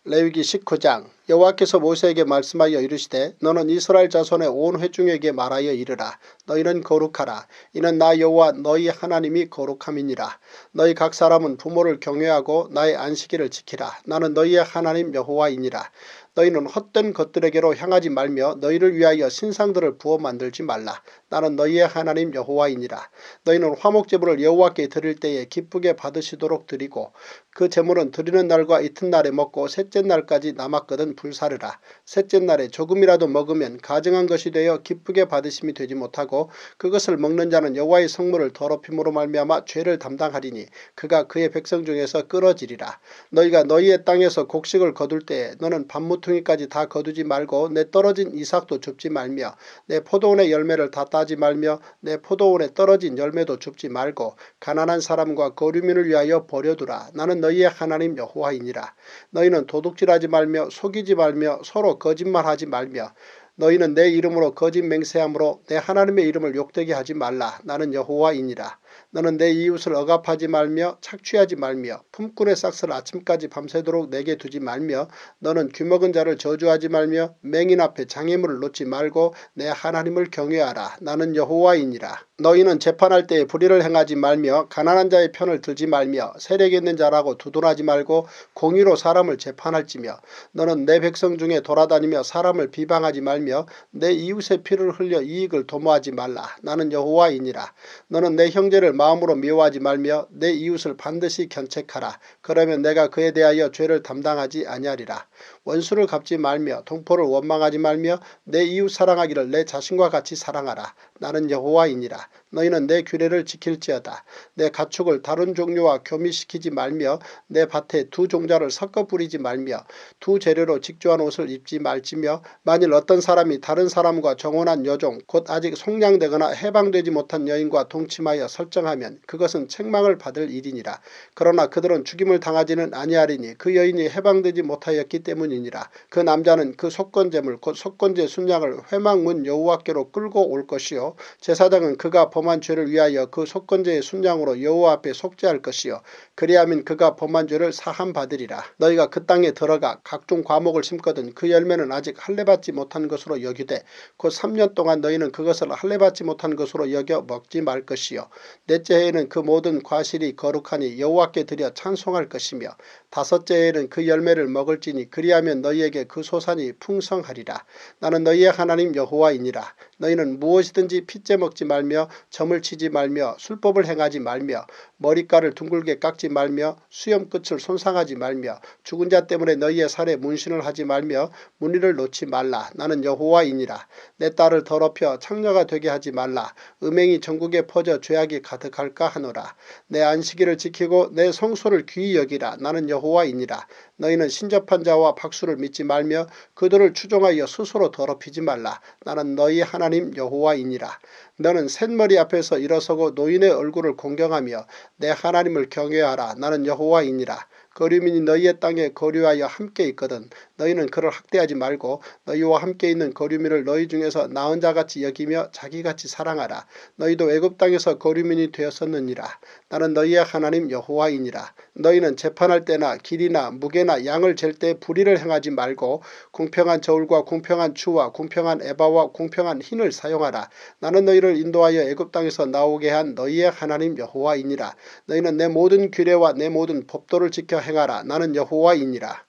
레위기 19장. 여호와께서 모세에게 말씀하여 이르시되 너는 이스라엘 자손의 온 회중에게 말하여 이르라. 너희는 거룩하라. 이는 나 여호와 너희 하나님이 거룩함이니라. 너희 각 사람은 부모를 경외하고 나의 안식일을 지키라. 나는 너희의 하나님 여호와이니라. 너희는 헛된 것들에게로 향하지 말며 너희를 위하여 신상들을 부어 만들지 말라. 나는 너희의 하나님 여호와이니라. 너희는 화목제물을 여호와께 드릴 때에 기쁘게 받으시도록 드리고 그 제물은 드리는 날과 이튿날에 먹고 셋째 날까지 남았거든 불사르라. 셋째 날에 조금이라도 먹으면 가증한 것이 되어 기쁘게 받으심이 되지 못하고 그것을 먹는 자는 여호와의 성물을 더럽힘으로 말미암아 죄를 담당하리니 그가 그의 백성 중에서 끊어지리라. 너희가 너희의 땅에서 곡식을 거둘 때에 너는 반무퉁이까지 다 거두지 말고 내 떨어진 이삭도 줍지 말며 내 포도원의 열매를 다 따지 말며 내 포도원에 떨어진 열매도 줍지 말고 가난한 사람과 거류민을 위하여 버려두라. 나는 너희의 하나님 여호와이니라. 너희는 도둑질하지 말며 속이지 말며 서로 거짓말하지 말며 너희는 내 이름으로 거짓 맹세함으로 내 하나님의 이름을 욕되게 하지 말라. 나는 여호와이니라. 너는 내 이웃을 억압하지 말며 착취하지 말며 품꾼의 싹스를 아침까지 밤새도록 내게 두지 말며 너는 귀먹은 자를 저주하지 말며 맹인 앞에 장애물을 놓지 말고 내 하나님을 경외하라. 나는 여호와이니라. 너희는 재판할 때에 불의를 행하지 말며 가난한 자의 편을 들지 말며 세력 있는 자라고 두둔하지 말고 공의로 사람을 재판할지며 너는 내 백성 중에 돌아다니며 사람을 비방하지 말며 내 이웃의 피를 흘려 이익을 도모하지 말라. 나는 여호와이니라. 너는 내 형제를 마음으로 미워하지 말며 내 이웃을 반드시 견책하라. 그러면 내가 그에 대하여 죄를 담당하지 아니하리라. 원수를 갚지 말며 동포를 원망하지 말며 내 이웃 사랑하기를 내 자신과 같이 사랑하라. 나는 여호와이니라. 너희는 내 규례를 지킬지어다. 내 가축을 다른 종류와 교미시키지 말며 내 밭에 두 종자를 섞어 뿌리지 말며 두 재료로 직조한 옷을 입지 말지며 만일 어떤 사람이 다른 사람과 정혼한 여종 곧 아직 속량되거나 해방되지 못한 여인과 동침하여 설정하면 그것은 책망을 받을 일이니라. 그러나 그들은 죽임을 당하지는 아니하리니 그 여인이 해방되지 못하였기 때문이니라. 그 남자는 그 속건제물 곧 속건제 순양을 회막문 여호와께로 끌고 올 것이요 제사장은 그가 범한 죄를 위하여 그 속건제의 순양으로 여호와 앞에 속죄할 것이요 그리하면 그가 범한 죄를 사함받으리라. 너희가 그 땅에 들어가 각종 과목을 심거든 그 열매는 아직 할례받지 못한 것으로 여기되 곧 3년 동안 너희는 그것을 할례받지 못한 것으로 여겨 먹지 말 것이요 넷째 해에는 그 모든 과실이 거룩하니 여호와께 드려 찬송할 것이며 다섯째 해에는 그 열매를 먹을지니 그리하면 너희에게 그 소산이 풍성하리라. 나는 너희의 하나님 여호와이니라. 너희는 무엇이든지 핏째 먹지 말며 점을 치지 말며 술법을 행하지 말며 머리깔을 둥글게 깎지 말며 수염 끝을 손상하지 말며 죽은 자 때문에 너희의 살에 문신을 하지 말며 무늬를 놓지 말라. 나는 여호와이니라. 내 딸을 더럽혀 창녀가 되게 하지 말라. 음행이 전국에 퍼져 죄악이 가득할까 하노라. 내 안식일을 지키고 내 성소를 귀히 여기라. 나는 여호와이니라. 너희는 신접한 자와 박수를 믿지 말며 그들을 추종하여 스스로 더럽히지 말라. 나는 너희 하나님 여호와이니라. 너는 셋머리 앞에서 일어서고 노인의 얼굴을 공경하며 내 하나님을 경외하라. 나는 여호와이니라. 거류민이 너희의 땅에 거류하여 함께 있거든 너희는 그를 학대하지 말고 너희와 함께 있는 거류민을 너희 중에서 나은 자같이 여기며 자기같이 사랑하라. 너희도 애굽 땅에서 거류민이 되었었느니라. 나는 너희의 하나님 여호와이니라. 너희는 재판할 때나 길이나 무게나 양을 잴 때 불의를 행하지 말고 공평한 저울과 공평한 추와 공평한 에바와 공평한 흰을 사용하라. 나는 너희를 인도하여 애굽 땅에서 나오게 한 너희의 하나님 여호와이니라. 너희는 내 모든 규례와 내 모든 법도를 지켜 행하라. 나는 여호와이니라.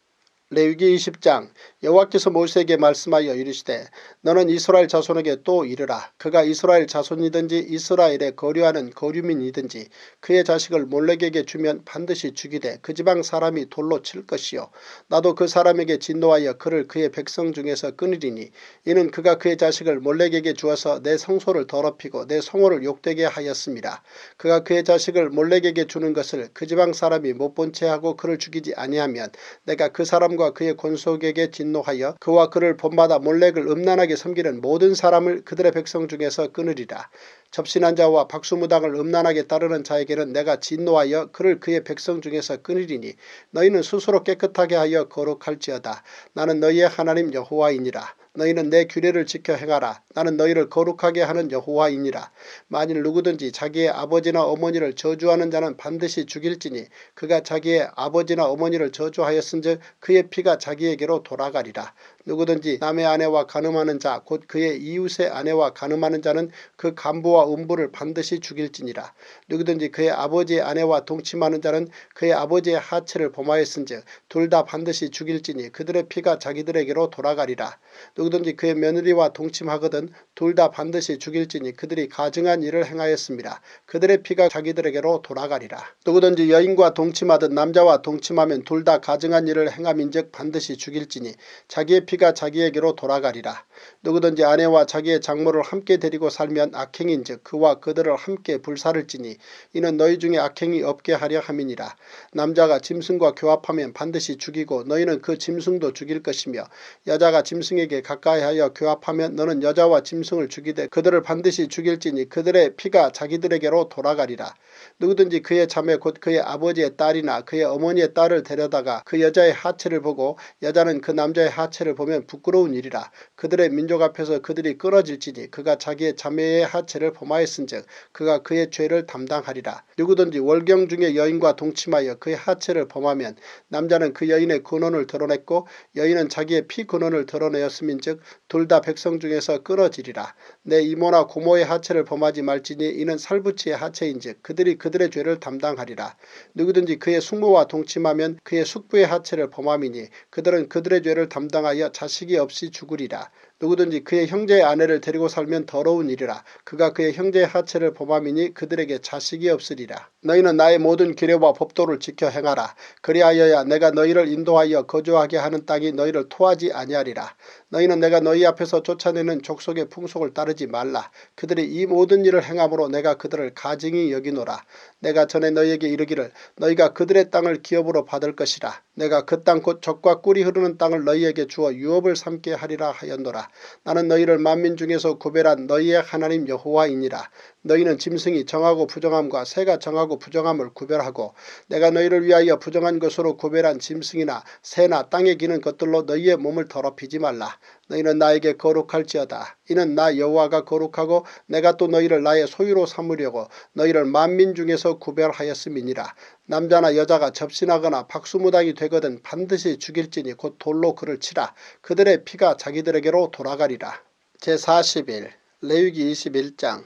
레위기 20장. 여호와께서 모세에게 말씀하여 이르시되 너는 이스라엘 자손에게 또 이르라. 그가 이스라엘 자손이든지 이스라엘에 거류하는 거류민이든지 그의 자식을 몰렉에게 주면 반드시 죽이되 그 지방 사람이 돌로 칠 것이요 나도 그 사람에게 진노하여 그를 그의 백성 중에서 끊으리니 이는 그가 그의 자식을 몰렉에게 주어서 내 성소를 더럽히고 내 성호를 욕되게 하였습니다. 그가 그의 자식을 몰렉에게 주는 것을 그 지방 사람이 못 본 채 하고 그를 죽이지 아니하면 내가 그 사람과 그의 권속에게 진노하여 그와 그를 본받아 몰렉을 음란하게 섬기는 모든 사람을 그들의 백성 중에서 끊으리라. 접신한 자와 박수무당을 음란하게 따르는 자에게는 내가 진노하여 그를 그의 백성 중에서 끊으리니 너희는 스스로 깨끗하게 하여 거룩할지어다. 나는 너희의 하나님 여호와이니라. 너희는 내 규례를 지켜 행하라. 나는 너희를 거룩하게 하는 여호와이니라. 만일 누구든지 자기의 아버지나 어머니를 저주하는 자는 반드시 죽일지니 그가 자기의 아버지나 어머니를 저주하였은즉 그의 피가 자기에게로 돌아가리라. 누구든지 남의 아내와 간음하는 자 곧 그의 이웃의 아내와 간음하는 자는 그 간부와 음부를 반드시 죽일지니라. 누구든지 그의 아버지의 아내와 동침하는 자는 그의 아버지의 하체를 범하였은즉 둘 다 반드시 죽일지니 그들의 피가 자기들에게로 돌아가리라. 누구든지 그의 며느리와 동침하거든 둘 다 반드시 죽일지니 그들이 가증한 일을 행하였습니다. 그들의 피가 자기들에게로 돌아가리라. 누구든지 여인과 동침하든 남자와 동침하면 둘 다 가증한 일을 행함인즉 반드시 죽일지니 자기의 피가 자기에게로 돌아가리라. 누구든지 아내와 자기의 장모를 함께 데리고 살면 악행인즉 그와 그들을 함께 불살을지니 이는 너희 중에 악행이 없게 하려 함이니라. 남자가 짐승과 교합하면 반드시 죽이고 너희는 그 짐승도 죽일 것이며 여자가 짐승에게 가까이하여 교합하면 너는 여자와 짐승을 죽이되 그들을 반드시 죽일지니 그들의 피가 자기들에게로 돌아가리라. 누구든지 그의 자매 곧 그의 아버지의 딸이나 그의 어머니의 딸을 데려다가 그 여자의 하체를 보고 여자는 그 남자의 하체를 보면 부끄러운 일이라. 그들의 민족 앞에서 그들이 끊어질지니 그가 자기의 자매의 하체를 범하였은즉 그가 그의 죄를 담당하리라. 누구든지 월경 중에 여인과 동침하여 그의 하체를 범하면 남자는 그 여인의 근원을 드러냈고 여인은 자기의 피 근원을 드러내었음인즉 둘 다 백성 중에서 끊어지리라. 내 이모나 고모의 하체를 범하지 말지니 이는 살부치의 하체인즉 그들이 그들의 죄를 담당하리라. 누구든지 그의 숙모와 동침하면 그의 숙부의 하체를 범함이니 그들은 그들의 죄를 담당하여 자식이 없이 죽으리라. 누구든지 그의 형제의 아내를 데리고 살면 더러운 일이라. 그가 그의 형제의 하체를 범함이니 그들에게 자식이 없으리라. 너희는 나의 모든 규례와 법도를 지켜 행하라. 그리하여야 내가 너희를 인도하여 거주하게 하는 땅이 너희를 토하지 아니하리라. 너희는 내가 너희 앞에서 쫓아내는 족속의 풍속을 따르지 말라. 그들이 이 모든 일을 행함으로 내가 그들을 가증히 여기노라. 내가 전에 너희에게 이르기를 너희가 그들의 땅을 기업으로 받을 것이라. 내가 그 땅 곧 젖과 꿀이 흐르는 땅을 너희에게 주어 유업을 삼게 하리라 하였노라. 나는 너희를 만민 중에서 구별한 너희의 하나님 여호와이니라. 너희는 짐승이 정하고 부정함과 새가 정하고 부정함을 구별하고 내가 너희를 위하여 부정한 것으로 구별한 짐승이나 새나 땅에 기는 것들로 너희의 몸을 더럽히지 말라. 너희는 나에게 거룩할지어다. 이는 나 여호와가 거룩하고 내가 또 너희를 나의 소유로 삼으려고 너희를 만민 중에서 구별하였음이니라. 남자나 여자가 접신하거나 박수무당이 되거든 반드시 죽일지니 곧 돌로 그를 치라. 그들의 피가 자기들에게로 돌아가리라. 제40일 레위기 21장.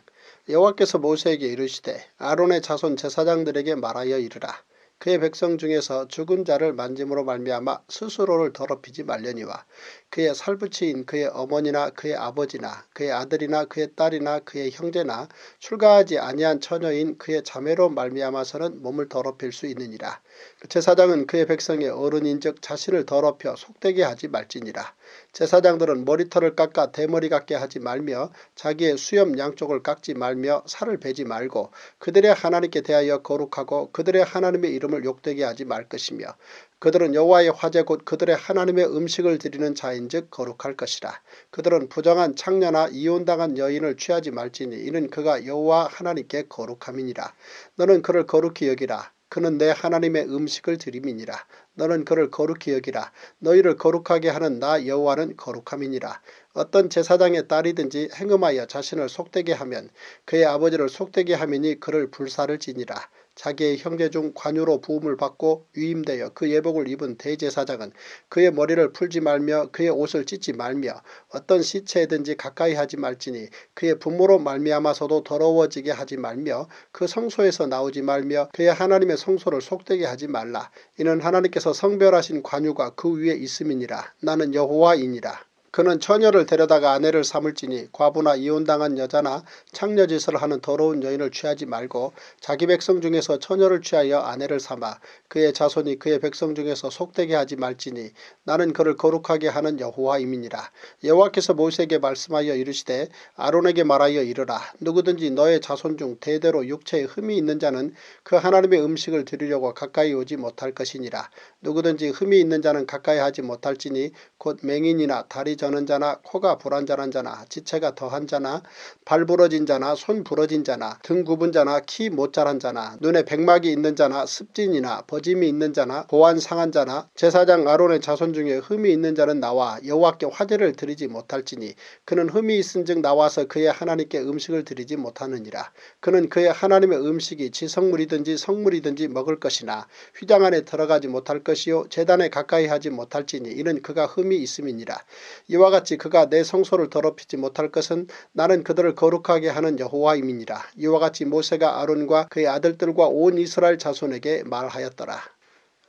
여호와께서 모세에게 이르시되 아론의 자손 제사장들에게 말하여 이르라. 그의 백성 중에서 죽은 자를 만짐으로 말미암아 스스로를 더럽히지 말려니와 그의 살부치인 그의 어머니나 그의 아버지나 그의 아들이나 그의 딸이나 그의 형제나 출가하지 아니한 처녀인 그의 자매로 말미암아서는 몸을 더럽힐 수 있느니라. 제사장은 그의 백성의 어른인즉 자신을 더럽혀 속되게 하지 말지니라. 제사장들은 머리털을 깎아 대머리 같게 하지 말며 자기의 수염 양쪽을 깎지 말며 살을 베지 말고 그들의 하나님께 대하여 거룩하고 그들의 하나님의 이름을 욕되게 하지 말 것이며 그들은 여호와의 화제 곧 그들의 하나님의 음식을 드리는 자인즉 거룩할 것이라. 그들은 부정한 창녀나 이혼당한 여인을 취하지 말지니 이는 그가 여호와 하나님께 거룩함이니라. 너는 그를 거룩히 여기라. 그는 내 하나님의 음식을 드림이니라. 너는 그를 거룩히 여기라. 너희를 거룩하게 하는 나 여호와는 거룩함이니라. 어떤 제사장의 딸이든지 행음하여 자신을 속되게 하면 그의 아버지를 속되게 함이니 그를 불사를 지니라. 자기의 형제 중 관유로 부음을 받고 위임되어 그 예복을 입은 대제사장은 그의 머리를 풀지 말며 그의 옷을 찢지 말며 어떤 시체에든지 가까이 하지 말지니 그의 부모로 말미암아서도 더러워지게 하지 말며 그 성소에서 나오지 말며 그의 하나님의 성소를 속되게 하지 말라. 이는 하나님께서 성별하신 관유가 그 위에 있음이니라. 나는 여호와이니라. 그는 처녀를 데려다가 아내를 삼을지니 과부나 이혼당한 여자나 창녀짓을 하는 더러운 여인을 취하지 말고 자기 백성 중에서 처녀를 취하여 아내를 삼아 그의 자손이 그의 백성 중에서 속되게 하지 말지니 나는 그를 거룩하게 하는 여호와임이니라. 여호와께서 모세에게 말씀하여 이르시되 아론에게 말하여 이르라. 누구든지 너의 자손 중 대대로 육체에 흠이 있는 자는 그 하나님의 음식을 드리려고 가까이 오지 못할 것이니라. 누구든지 흠이 있는 자는 가까이 하지 못할지니 곧 맹인이나 다리 저는 자나 코가 불안전한 자나 지체가 더한 자나 발 부러진 자나 손 부러진 자나 등 굽은 자나 키 못 자란 자나 눈에 백막이 있는 자나 습진이나 버짐이 있는 자나 고안 상한 자나 제사장 아론의 자손 중에 흠이 있는 자는 나와 여호와께 화제를 드리지 못할지니 그는 흠이 있은즉 나와서 그의 하나님께 음식을 드리지 못하느니라. 그는 그의 하나님의 음식이 지성물이든지 성물이든지 먹을 것이나 휘장 안에 들어가지 못할 것이요 제단에 가까이 하지 못할지니 이는 그가 흠이 있음이니라. 이와 같이 그가 내 성소를 더럽히지 못할 것은 나는 그들을 거룩하게 하는 여호와임이니라. 이와 같이 모세가 아론과 그의 아들들과 온 이스라엘 자손에게 말하였더라.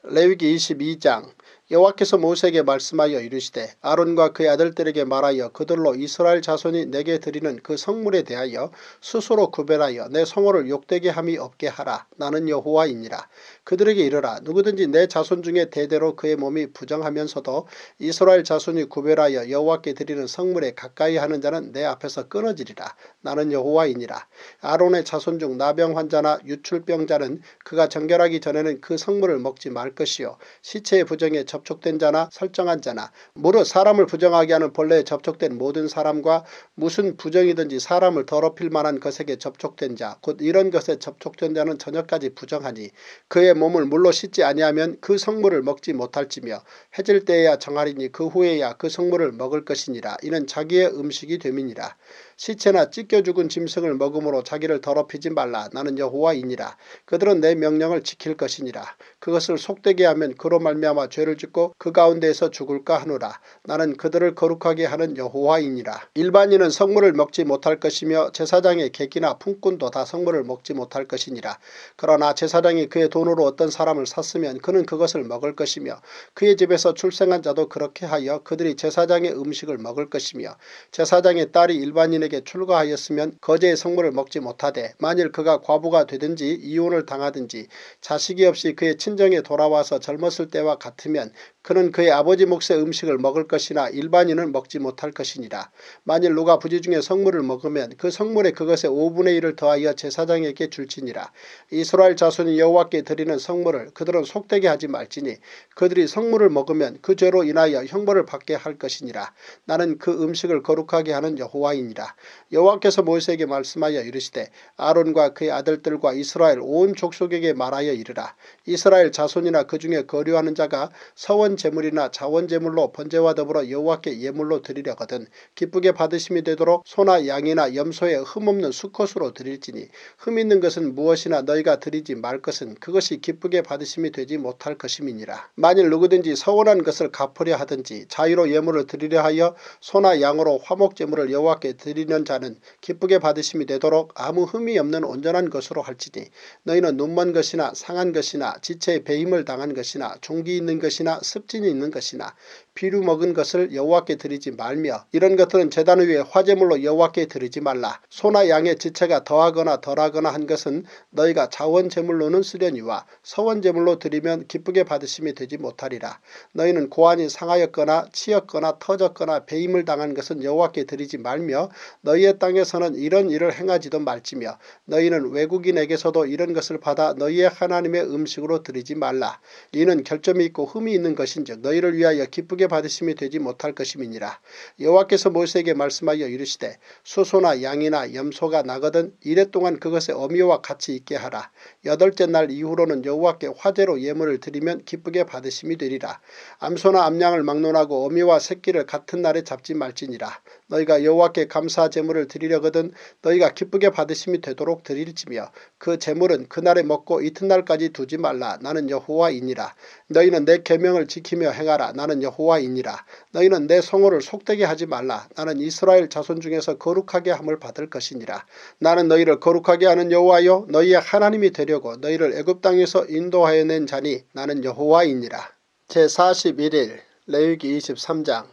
레위기 22장. 여호와께서 모세에게 말씀하여 이르시되 아론과 그의 아들들에게 말하여 그들로 이스라엘 자손이 내게 드리는 그 성물에 대하여 스스로 구별하여 내 성호를 욕되게 함이 없게 하라. 나는 여호와이니라. 그들에게 이르라. 누구든지 내 자손 중에 대대로 그의 몸이 부정하면서도 이스라엘 자손이 구별하여 여호와께 드리는 성물에 가까이 하는 자는 내 앞에서 끊어지리라. 나는 여호와이니라. 아론의 자손 중 나병 환자나 유출병자는 그가 정결하기 전에는 그 성물을 먹지 말 것이요 시체의 부정에 접촉된 자나 설정한 자나 무릇 사람을 부정하게 하는 벌레에 접촉된 모든 사람과 무슨 부정이든지 사람을 더럽힐 만한 것에게 접촉된 자 곧 이런 것에 접촉된 자는 저녁까지 부정하니 그의 몸을 물로 씻지 아니하면 그 성물을 먹지 못할지며 해질 때에야 정하리니 그 후에야 그 성물을 먹을 것이니라. 이는 자기의 음식이 됨이니라. 시체나 찢겨 죽은 짐승을 먹음으로 자기를 더럽히지 말라. 나는 여호와이니라. 그들은 내 명령을 지킬 것이니라. 그것을 속되게 하면 그로 말미암아 죄를 짓고 그 가운데에서 죽을까 하노라. 나는 그들을 거룩하게 하는 여호와이니라. 일반인은 성물을 먹지 못할 것이며 제사장의 객이나 품꾼도 다 성물을 먹지 못할 것이니라. 그러나 제사장이 그의 돈으로 어떤 사람을 샀으면 그는 그것을 먹을 것이며 그의 집에서 출생한 자도 그렇게 하여 그들이 제사장의 음식을 먹을 것이며 제사장의 딸이 일반인에게 출가하였으면 거제의 성물을 먹지 못하되 만일 그가 과부가 되든지 이혼을 당하든지 자식이 없이 그의 친정에 돌아와서 젊었을 때와 같으면 그는 그의 아버지 몫의 음식을 먹을 것이나 일반인은 먹지 못할 것이니라. 만일 누가 부지 중에 성물을 먹으면 그 성물에 그것의 5분의 1을 더하여 제사장에게 줄지니라. 이스라엘 자손이 여호와께 드리는 성물을 그들은 속되게 하지 말지니 그들이 성물을 먹으면 그 죄로 인하여 형벌을 받게 할 것이니라. 나는 그 음식을 거룩하게 하는 여호와이니라. 여호와께서 모세에게 말씀하여 이르시되 아론과 그의 아들들과 이스라엘 온 족속에게 말하여 이르라. 이스라엘 자손이나 그 중에 거류하는 자가 서원 제물이나 자원 제물로 번제와 더불어 여호와께 예물로 드리려거든 기쁘게 받으심이 되도록 소나 양이나 염소의 흠없는 수컷으로 드릴지니 흠 있는 것은 무엇이나 너희가 드리지 말 것은 그것이 기쁘게 받으심이 되지 못할 것임이니라. 만일 누구든지 서원한 것을 갚으려 하든지 자유로 예물을 드리려 하여 소나 양으로 화목 제물을 여호와께 드리는 자는 기쁘게 받으심이 되도록 아무 흠이 없는 온전한 것으로 할지니 너희는 눈먼 것이나 상한 것이나 지체에 배임을 당한 것이나 종기 있는 것이나 습진이 있는 것이나 비루 먹은 것을 여호와께 드리지 말며 이런 것들은 제단 위에 화제물로 여호와께 드리지 말라. 소나 양의 지체가 더하거나 덜하거나 한 것은 너희가 자원 제물로는 쓰려니와 서원 제물로 드리면 기쁘게 받으심이 되지 못하리라. 너희는 고안이 상하였거나 치였거나 터졌거나 배임을 당한 것은 여호와께 드리지 말며 너희의 땅에서는 이런 일을 행하지도 말지며 너희는 외국인에게서도 이런 것을 받아 너희의 하나님의 음식으로 드리지 말라. 이는 결점이 있고 흠이 있는 것인즉 너희를 위하여 기쁘게 받으심이 되지 못할 것임이니라. 여호와께서 모세에게 말씀하여 이르시되 수소나 양이나 염소가 나거든 이래 동안 그것의 어미와 같이 있게 하라. 여덟째 날 이후로는 여호와께 화제로 예물을 드리면 기쁘게 받으심이 되리라. 암소나 암양을 막론하고 어미와 새끼를 같은 날에 잡지 말지니라. 너희가 여호와께 감사 제물을 드리려거든 너희가 기쁘게 받으심이 되도록 드릴지며 그 제물은 그날에 먹고 이튿날까지 두지 말라. 나는 여호와이니라. 너희는 내 계명을 지키며 행하라. 나는 여호와이니라. 너희는 내 성호를 속되게 하지 말라. 나는 이스라엘 자손 중에서 거룩하게 함을 받을 것이니라. 나는 너희를 거룩하게 하는 여호와여 너희의 하나님이 되려고 너희를 애굽 땅에서 인도하여 낸 자니 나는 여호와이니라. 제41일 레위기 23장.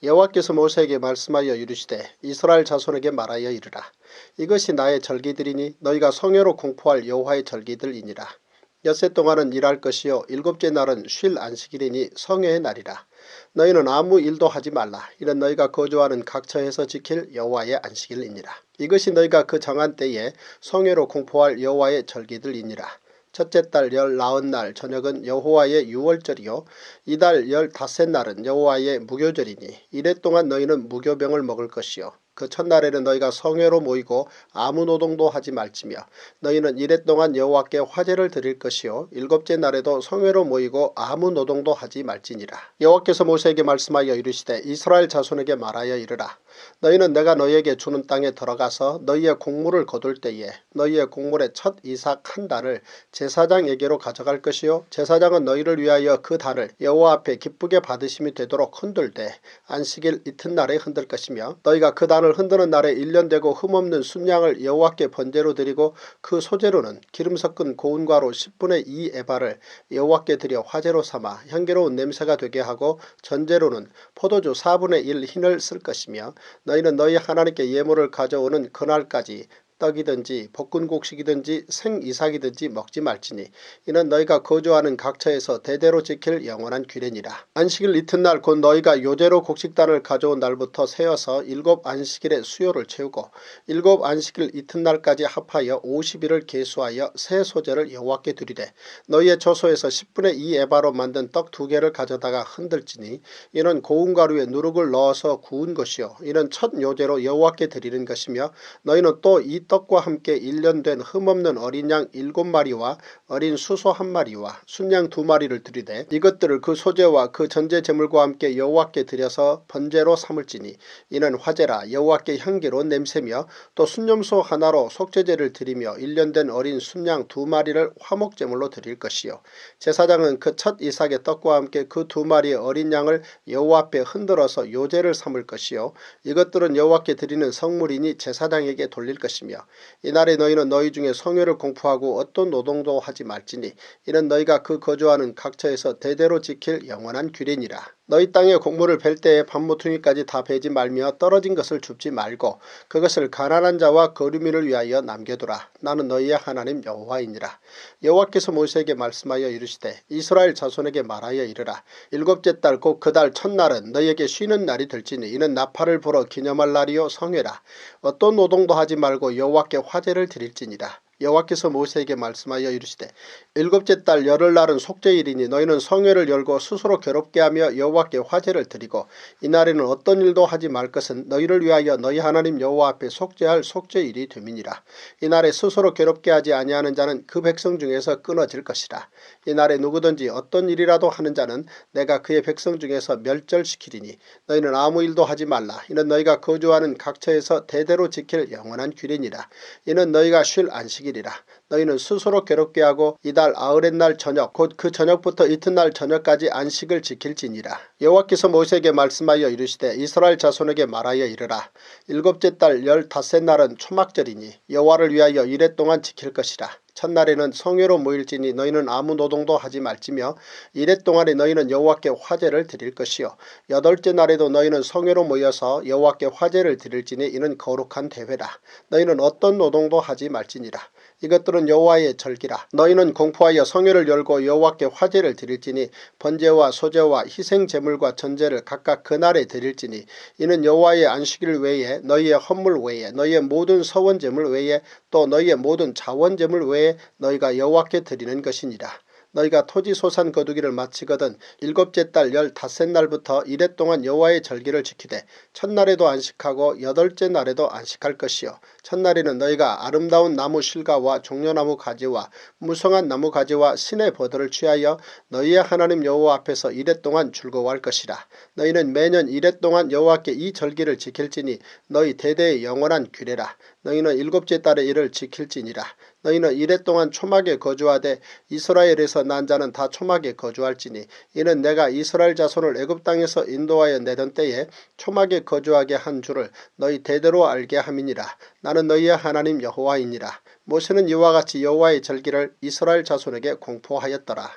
여호와께서 모세에게 말씀하여 이르시되 이스라엘 자손에게 말하여 이르라. 이것이 나의 절기들이니 너희가 성회로 공포할 여호와의 절기들이니라. 엿새 동안은 일할 것이요 일곱째 날은 쉴 안식일이니 성회의 날이라. 너희는 아무 일도 하지 말라. 이는 너희가 거주하는 각 처에서 지킬 여호와의 안식일이니라. 이것이 너희가 그 정한 때에 성회로 공포할 여호와의 절기들이니라. 첫째 달 19날 저녁은 여호와의 유월절이요 이달 15날은 여호와의 무교절이니 이래 동안 너희는 무교병을 먹을 것이요 그 첫날에는 너희가 성회로 모이고 아무 노동도 하지 말지며 너희는 이래 동안 여호와께 화제를 드릴 것이요 일곱째 날에도 성회로 모이고 아무 노동도 하지 말지니라. 여호와께서 모세에게 말씀하여 이르시되 이스라엘 자손에게 말하여 이르라. 너희는 내가 너희에게 주는 땅에 들어가서 너희의 곡물을 거둘 때에 너희의 곡물의 첫 이삭 한 단을 제사장에게로 가져갈 것이요 제사장은 너희를 위하여 그 단을 여호와 앞에 기쁘게 받으심이 되도록 흔들되 안식일 이튿날에 흔들 것이며 너희가 그 단을 흔드는 날에 1년 되고 흠없는 순양을 여호와께 번제로 드리고 그 소제로는 기름 섞은 고운 가루 10분의 2 에바를 여호와께 드려 화제로 삼아 향기로운 냄새가 되게 하고 전제로는 포도주 4분의 1 흰을 쓸 것이며 너희는 너희 하나님께 예물을 가져오는 그날까지 떡이든지 볶은 곡식이든지 생이삭이든지 먹지 말지니 이는 너희가 거주하는 각처에서 대대로 지킬 영원한 규례니라. 안식일 이튿날 곧 너희가 요제로 곡식단을 가져온 날부터 세어서 7안식일의 수요를 채우고 7안식일 이튿날까지 합하여 50일을 계수하여 새 소제를 여호와께 드리되 너희의 조소에서 10분의 2 에바로 만든 떡 2개를 가져다가 흔들지니 이는 고운 가루에 누룩을 넣어서 구운 것이요 이는 첫 요제로 여호와께 드리는 것이며 너희는 또 이 떡과 함께 1년 된 흠없는 어린 양 7마리와 어린 수소 1마리와 순양 2마리를 드리되 이것들을 그 소제와 그 전제 제물과 함께 여호와께 드려서 번제로 삼을지니 이는 화제라 여호와께 향기로운 냄새며 또 순염소 하나로 속죄제를 드리며 1년 된 어린 순양 2마리를 화목제물로 드릴 것이요 제사장은 그 첫 이삭의 떡과 함께 그 2마리의 어린 양을 여호와 앞에 흔들어서 요제를 삼을 것이요 이것들은 여호와께 드리는 성물이니 제사장에게 돌릴 것이며 이날에 너희는 너희 중에 성회를 공포하고 어떤 노동도 하지 말지니 이는 너희가 그 거주하는 각처에서 대대로 지킬 영원한 규례니라. 너희 땅에 곡물을 벨 때에 밤모퉁이까지 다 베지 말며 떨어진 것을 줍지 말고 그것을 가난한 자와 거류민을 위하여 남겨두라. 나는 너희의 하나님 여호와이니라. 여호와께서 모세에게 말씀하여 이르시되 이스라엘 자손에게 말하여 이르라. 일곱째 달 곧 그 달 첫날은 너희에게 쉬는 날이 될지니 이는 나팔을 불어 기념할 날이요 성회라. 어떤 노동도 하지 말고 여호와께 화제를 드릴지니라. 여호와께서 모세에게 말씀하여 이르시되 일곱째 달 열흘날은 속죄일이니 너희는 성회를 열고 스스로 괴롭게 하며 여호와께 화제를 드리고 이날에는 어떤 일도 하지 말 것은 너희를 위하여 너희 하나님 여호와 앞에 속죄할 속죄일이 됨이니라. 이날에 스스로 괴롭게 하지 아니하는 자는 그 백성 중에서 끊어질 것이라. 이날에 누구든지 어떤 일이라도 하는 자는 내가 그의 백성 중에서 멸절시키리니 너희는 아무 일도 하지 말라. 이는 너희가 거주하는 각처에서 대대로 지킬 영원한 규례니라. 이는 너희가 쉴 안식일이라. 너희는 스스로 괴롭게 하고 이달 아흐렛날 저녁 곧 그 저녁부터 이튿날 저녁까지 안식을 지킬지니라. 여호와께서 모세에게 말씀하여 이르시되 이스라엘 자손에게 말하여 이르라. 일곱째 달 15날은 초막절이니 여호와를 위하여 이래 동안 지킬 것이라. 첫날에는 성회로 모일지니 너희는 아무 노동도 하지 말지며 이래 동안에 너희는 여호와께 화제를 드릴 것이요 여덟째 날에도 너희는 성회로 모여서 여호와께 화제를 드릴지니 이는 거룩한 대회라. 너희는 어떤 노동도 하지 말지니라. 이것들은 여호와의 절기라. 너희는 공포하여 성회를 열고 여호와께 화제를 드릴지니 번제와 소제와 희생제물과 전제를 각각 그날에 드릴지니 이는 여호와의 안식일 외에 너희의 헌물 외에 너희의 모든 서원제물 외에 또 너희의 모든 자원제물 외에 너희가 여호와께 드리는 것이니라. 너희가 토지 소산 거두기를 마치거든 일곱째 달 15날부터 이래 동안 여호와의 절기를 지키되 첫날에도 안식하고 여덟째 날에도 안식할 것이요 첫날에는 너희가 아름다운 나무 실과와 종려나무 가지와 무성한 나무 가지와 신의 버들을 취하여 너희의 하나님 여호와 앞에서 이래 동안 즐거워할 것이라. 너희는 매년 이래 동안 여호와께 이 절기를 지킬지니 너희 대대의 영원한 규례라. 너희는 일곱째 달에 이를 지킬지니라. 너희는 이래 동안 초막에 거주하되 이스라엘에서 난 자는 다 초막에 거주할지니 이는 내가 이스라엘 자손을 애굽 땅에서 인도하여 내던 때에 초막에 거주하게 한 줄을 너희 대대로 알게 함이니라. 나는 너희의 하나님 여호와이니라. 모세는 이와 같이 여호와의 절기를 이스라엘 자손에게 공포하였더라.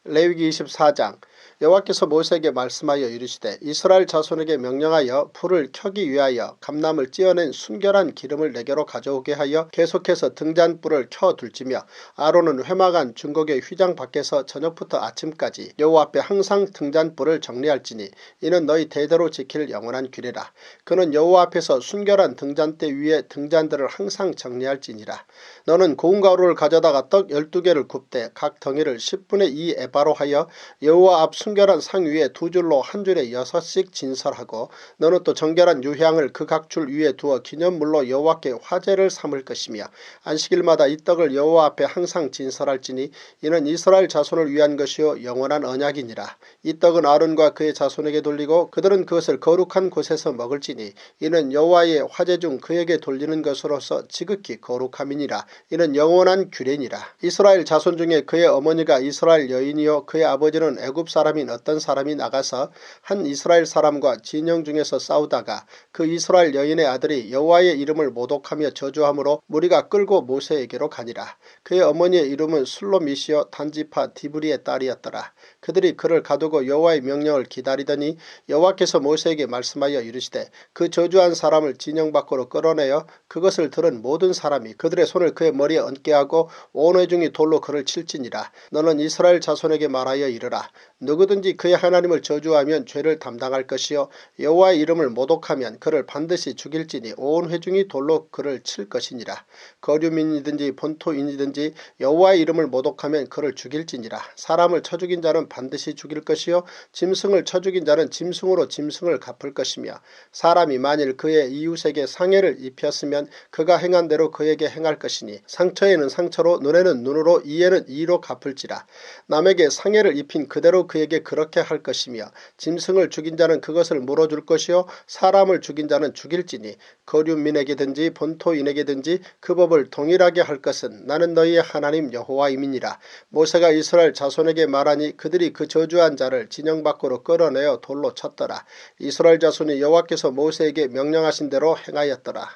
레위기 24장 여호와께서 모세에게 말씀하여 이르시되 이스라엘 자손에게 명령하여 불을 켜기 위하여 감람을 찧어낸 순결한 기름을 내게로 가져오게 하여 계속해서 등잔불을 켜둘지며 아론은 회막안 중곡의 휘장 밖에서 저녁부터 아침까지 여호와 앞에 항상 등잔불을 정리할지니 이는 너희 대대로 지킬 영원한 규례라. 그는 여호와 앞에서 순결한 등잔대 위에 등잔들을 항상 정리할지니라. 너는 고운 가루를 가져다가 떡 12개를 굽되 각 덩이를 10분의 2 에바로 하여 여호와 앞 순결한 상 위에 두 줄로 한 줄에 6씩 진설하고 너는 또 정결한 유향을 그 각 줄 위에 두어 기념물로 여호와께 화제를 삼을 것이며 안식일마다 이 떡을 여호와 앞에 항상 진설할지니 이는 이스라엘 자손을 위한 것이요 영원한 언약이니라. 이 떡은 아론과 그의 자손에게 돌리고 그들은 그것을 거룩한 곳에서 먹을지니 이는 여호와의 화제 중 그에게 돌리는 것으로서 지극히 거룩함이니라. 이는 영원한 규례니라. 이스라엘 자손 중에 그의 어머니가 이스라엘 여인이요 그의 아버지는 애굽 사람인 어떤 사람이 나가서 한 이스라엘 사람과 진영 중에서 싸우다가 그 이스라엘 여인의 아들이 여호와의 이름을 모독하며 저주함으로 무리가 끌고 모세에게로 가니라. 그의 어머니의 이름은 슬로미시여 단지파 디브리의 딸이었더라. 그들이 그를 가두고 여호와의 명령을 기다리더니 여호와께서 모세에게 말씀하여 이르시되 그 저주한 사람을 진영 밖으로 끌어내어 그것을 들은 모든 사람이 그들의 손을 그의 머리에 얹게 하고 온 회중이 돌로 그를 칠지니라. 너는 이스라엘 자손에게 말하여 이르라. 누구든지 그의 하나님을 저주하면 죄를 담당할 것이요 여호와의 이름을 모독하면 그를 반드시 죽일지니 온 회중이 돌로 그를 칠 것이니라. 거류민이든지 본토인이든지 여호와의 이름을 모독하면 그를 죽일지니라. 사람을 쳐 죽인 자는 반드시 죽일 것이요 짐승을 쳐 죽인 자는 짐승으로 짐승을 갚을 것이며 사람이 만일 그의 이웃에게 상해를 입혔으면 그가 행한 대로 그에게 행할 것이니 상처에는 상처로 눈에는 눈으로 이에는 이로 갚을지라. 남에게 상해를 입힌 그대로 그에게 그렇게 할 것이며 짐승을 죽인 자는 그것을 물어줄 것이요 사람을 죽인 자는 죽일지니 거류민에게든지 본토인에게든지 그 법을 동일하게 할 것은 나는 너희의 하나님 여호와임이니라. 모세가 이스라엘 자손에게 말하니 그들이 그 저주한 자를 진영 밖으로 끌어내어 돌로 쳤더라. 이스라엘 자손이 여호와께서 모세에게 명령하신 대로 행하였더라.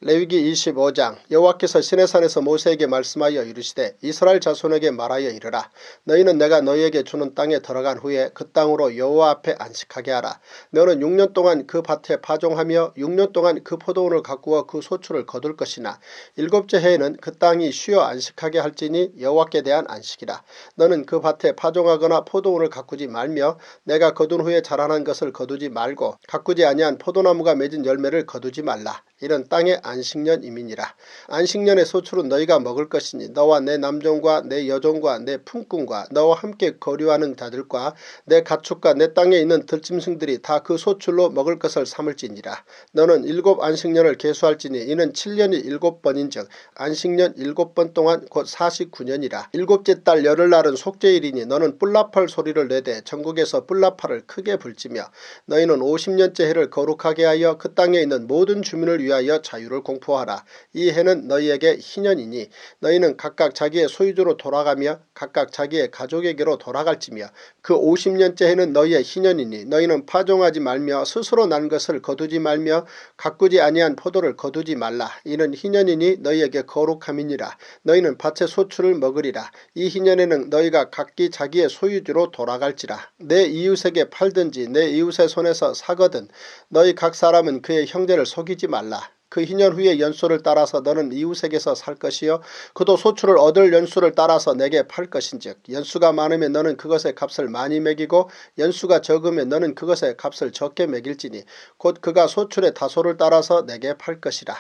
레위기 25장. 여호와께서 시내산에서 모세에게 말씀하여 이르시되 이스라엘 자손에게 말하여 이르라. 너희는 내가 너희에게 주는 땅에 들어간 후에 그 땅으로 여호와 앞에 안식하게 하라. 너는 6년 동안 그 밭에 파종하며 6년 동안 그 포도원을 가꾸어 그 소출을 거둘 것이나 7째 해에는 그 땅이 쉬어 안식하게 할지니 여호와께 대한 안식이라. 너는 그 밭에 파종하거나 포도원을 가꾸지 말며 내가 거둔 후에 자라난 것을 거두지 말고 가꾸지 아니한 포도나무가 맺은 열매를 거두지 말라. 이는 땅의 안식년임이니라. 안식년의 소출은 너희가 먹을 것이니 너와 내 남종과 내 여종과 내 품꾼과 너와 함께 거류하는 자들과 내 가축과 내 땅에 있는 들짐승들이 다 그 소출로 먹을 것을 삼을지니라. 너는 7 안식년을 계수할지니 이는 7년이 7번인즉 안식년 7번 동안 곧 49년이라. 7째 달 열흘날은 속죄일이니 너는 뿔나팔 소리를 내되 전국에서 뿔나팔을 크게 불지며 너희는 50년째 해를 거룩하게 하여 그 땅에 있는 모든 주민을 위하여 자유를 공포하라. 이 해는 너희에게 희년이니 너희는 각각 자기의 소유주로 돌아가며 각각 자기의 가족에게로 돌아갈지며 그 50년째 해는 너희의 희년이니 너희는 파종하지 말며 스스로 난 것을 거두지 말며 가꾸지 아니한 포도를 거두지 말라. 이는 희년이니 너희에게 거룩함이니라. 너희는 밭의 소출을 먹으리라. 이 희년에는 너희가 각기 자기의 소유주로 돌아갈지라. 내 이웃에게 팔든지 내 이웃의 손에서 사거든 너희 각 사람은 그의 형제를 속이지 말라. 그 희년 후의 연수를 따라서 너는 이웃에게서 살 것이요 그도 소출을 얻을 연수를 따라서 내게 팔 것인즉 연수가 많으면 너는 그것의 값을 많이 매기고 연수가 적으면 너는 그것의 값을 적게 매길지니 곧 그가 소출의 다소를 따라서 내게 팔 것이라.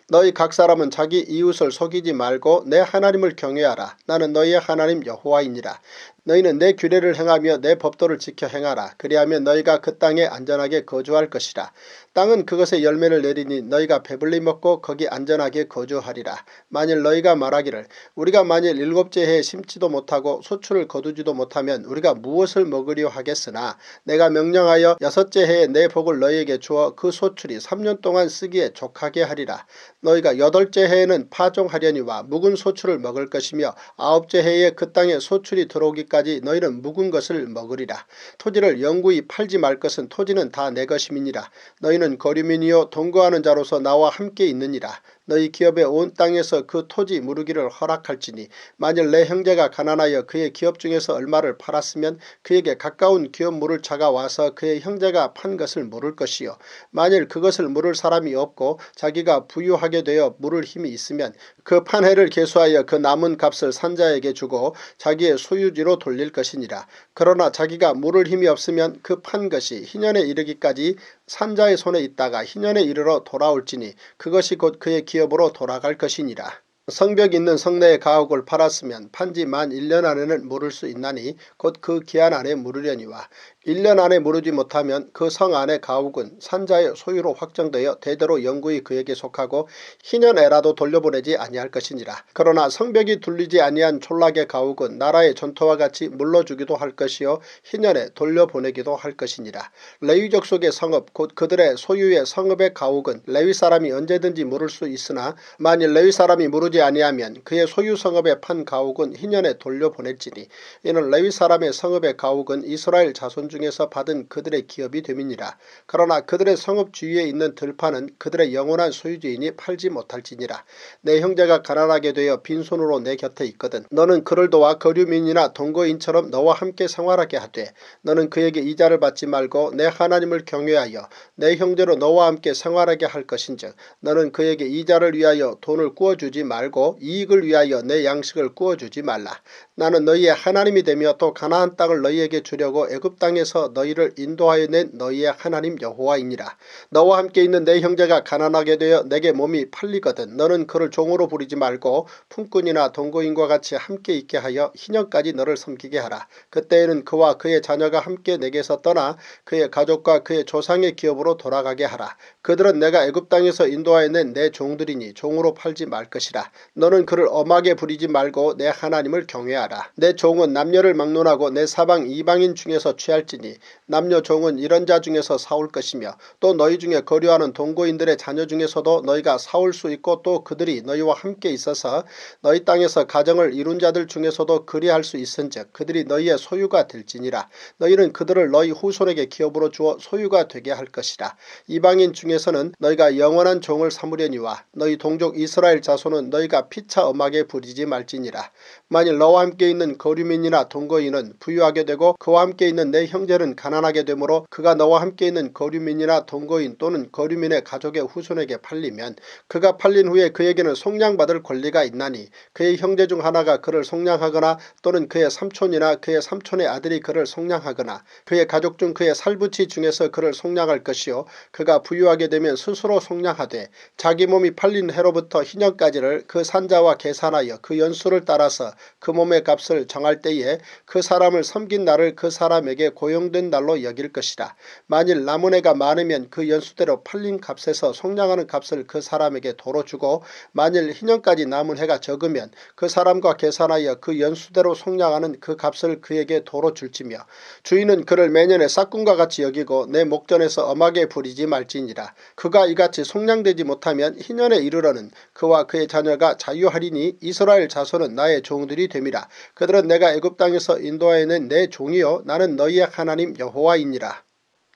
너희 각 사람은 자기 이웃을 속이지 말고 내 하나님을 경외하라. 나는 너희의 하나님 여호와이니라. 너희는 내 규례를 행하며 내 법도를 지켜 행하라. 그리하면 너희가 그 땅에 안전하게 거주할 것이라. 땅은 그것의 열매를 내리니 너희가 배불리 먹고 거기 안전하게 거주하리라. 만일 너희가 말하기를 우리가 만일 7째 해에 심지도 못하고 소출을 거두지도 못하면 우리가 무엇을 먹으려 하겠으나 내가 명령하여 6째 해에 내 복을 너희에게 주어 그 소출이 3년 동안 쓰기에 족하게 하리라. 너희가 8째 해에는 파종하려니와 묵은 소출을 먹을 것이며 9째 해에 그 땅에 소출이 들어오기까지 너희는 묵은 것을 먹으리라. 토지를 영구히 팔지 말 것은 토지는 다 내 것임이니라. 너희는 거류민이요 동거하는 자로서 나와 함께 있느니라. 너희 기업의 온 땅에서 그 토지 무르기를 허락할지니 만일 내 형제가 가난하여 그의 기업 중에서 얼마를 팔았으면 그에게 가까운 기업 물을 자가 와서 그의 형제가 판 것을 물을 것이요 만일 그것을 물을 사람이 없고 자기가 부유하게 되어 물을 힘이 있으면 그 판 해를 계수하여 그 남은 값을 산자에게 주고 자기의 소유지로 돌릴 것이니라. 그러나 자기가 물을 힘이 없으면 그 판 것이 희년에 이르기까지 산자의 손에 있다가 희년에 이르러 돌아올지니 그것이 곧 그의 기업으로 돌아갈 것이니라. 성벽 있는 성내의 가옥을 팔았으면 판지 만 1년 안에는 물을 수 있나니 곧 그 기한 안에 물으려니와 1년 안에 무르지 못하면 그 성 안의 가옥은 산자의 소유로 확정되어 대대로 영구히 그에게 속하고 희년에라도 돌려보내지 아니할 것이니라. 그러나 성벽이 둘리지 아니한 촌락의 가옥은 나라의 전토와 같이 물러주기도 할 것이요 희년에 돌려보내기도 할 것이니라. 레위족 속의 성읍 곧 그들의 소유의 성읍의 가옥은 레위 사람이 언제든지 물을 수 있으나 만일 레위 사람이 무르지 아니하면 그의 소유 성읍에 판 가옥은 희년에 돌려보낼지니 이는 레위 사람의 성읍의 가옥은 이스라엘 자손 중에서 받은 그들의 기업이 됨이니라. 그러나 그들의 성읍 주위에 있는 들판은 그들의 영원한 소유지이니 팔지 못할지니라. 내 형제가 가난하게 되어 빈손으로 내 곁에 있거든 너는 그를 도와 거류민이나 동거인처럼 너와 함께 생활하게 하되 너는 그에게 이자를 받지 말고 내 하나님을 경외하여 내 형제로 너와 함께 생활하게 할 것인즉 너는 그에게 이자를 위하여 돈을 구워주지 말고 이익을 위하여 내 양식을 구워주지 말라. 나는 너희의 하나님이 되며 또 가나안 땅을 너희에게 주려고 애굽 땅에서 너희를 인도하여 낸 너희의 하나님 여호와이니라. 너와 함께 있는 내 형제가 가난하게 되어 내게 몸이 팔리거든 너는 그를 종으로 부리지 말고 품꾼이나 동거인과 같이 함께 있게 하여 희년까지 너를 섬기게 하라. 그때에는 그와 그의 자녀가 함께 내게서 떠나 그의 가족과 그의 조상의 기업으로 돌아가게 하라. 그들은 내가 애굽 땅에서 인도하여 낸 내 종들이니 종으로 팔지 말 것이라. 너는 그를 엄하게 부리지 말고 내 하나님을 경외하라. 내 종은 남녀를 막론하고 내 사방 이방인 중에서 취할지니 남녀 종은 이런 자 중에서 사올 것이며 또 너희 중에 거류하는 동거인들의 자녀 중에서도 너희가 사올 수 있고 또 그들이 너희와 함께 있어서 너희 땅에서 가정을 이룬 자들 중에서도 그리할 수 있은즉 그들이 너희의 소유가 될지니라. 너희는 그들을 너희 후손에게 기업으로 주어 소유가 되게 할 것이라. 이방인 중에서는 너희가 영원한 종을 삼으려니와 너희 동족 이스라엘 자손은 너희가 피차 엄하게 부리지 말지니라. 만일 너와 함께 있는 거류민이나 동거인은 부유하게 되고 그와 함께 있는 내 형제는 가난하게 되므로 그가 너와 함께 있는 거류민이나 동거인 또는 거류민의 가족의 후손에게 팔리면 그가 팔린 후에 그에게는 속량받을 권리가 있나니 그의 형제 중 하나가 그를 속량하거나 또는 그의 삼촌이나 그의 삼촌의 아들이 그를 속량하거나 그의 가족 중 그의 살부치 중에서 그를 속량할 것이요 그가 부유하게 되면 스스로 속량하되 자기 몸이 팔린 해로부터 희년까지를 그 산자와 계산하여 그 연수를 따라서 그 몸의 값을 정할 때에 그 사람을 섬긴 날을 그 사람에게 고용된 날로 여길 것이라. 만일 남은 해가 많으면 그 연수대로 팔린 값에서 속량하는 값을 그 사람에게 도로 주고 만일 희년까지 남은 해가 적으면 그 사람과 계산하여 그 연수대로 속량하는 그 값을 그에게 도로 줄지며 주인은 그를 매년의 싹군과 같이 여기고 내 목전에서 엄하게 부리지 말지니라. 그가 이같이 속량되지 못하면 희년에 이르러는 그와 그의 자녀가 자유하리니 이스라엘 자손은 나의 종들이 됨이라. 그들은 내가 애굽 땅에서 인도하여 낸 내 종이요 나는 너희의 하나님 여호와이니라.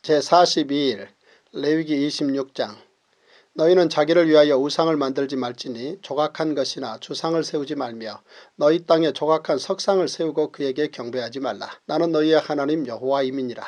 제42일 레위기 26장 너희는 자기를 위하여 우상을 만들지 말지니 조각한 것이나 주상을 세우지 말며 너희 땅에 조각한 석상을 세우고 그에게 경배하지 말라. 나는 너희의 하나님 여호와임이니라.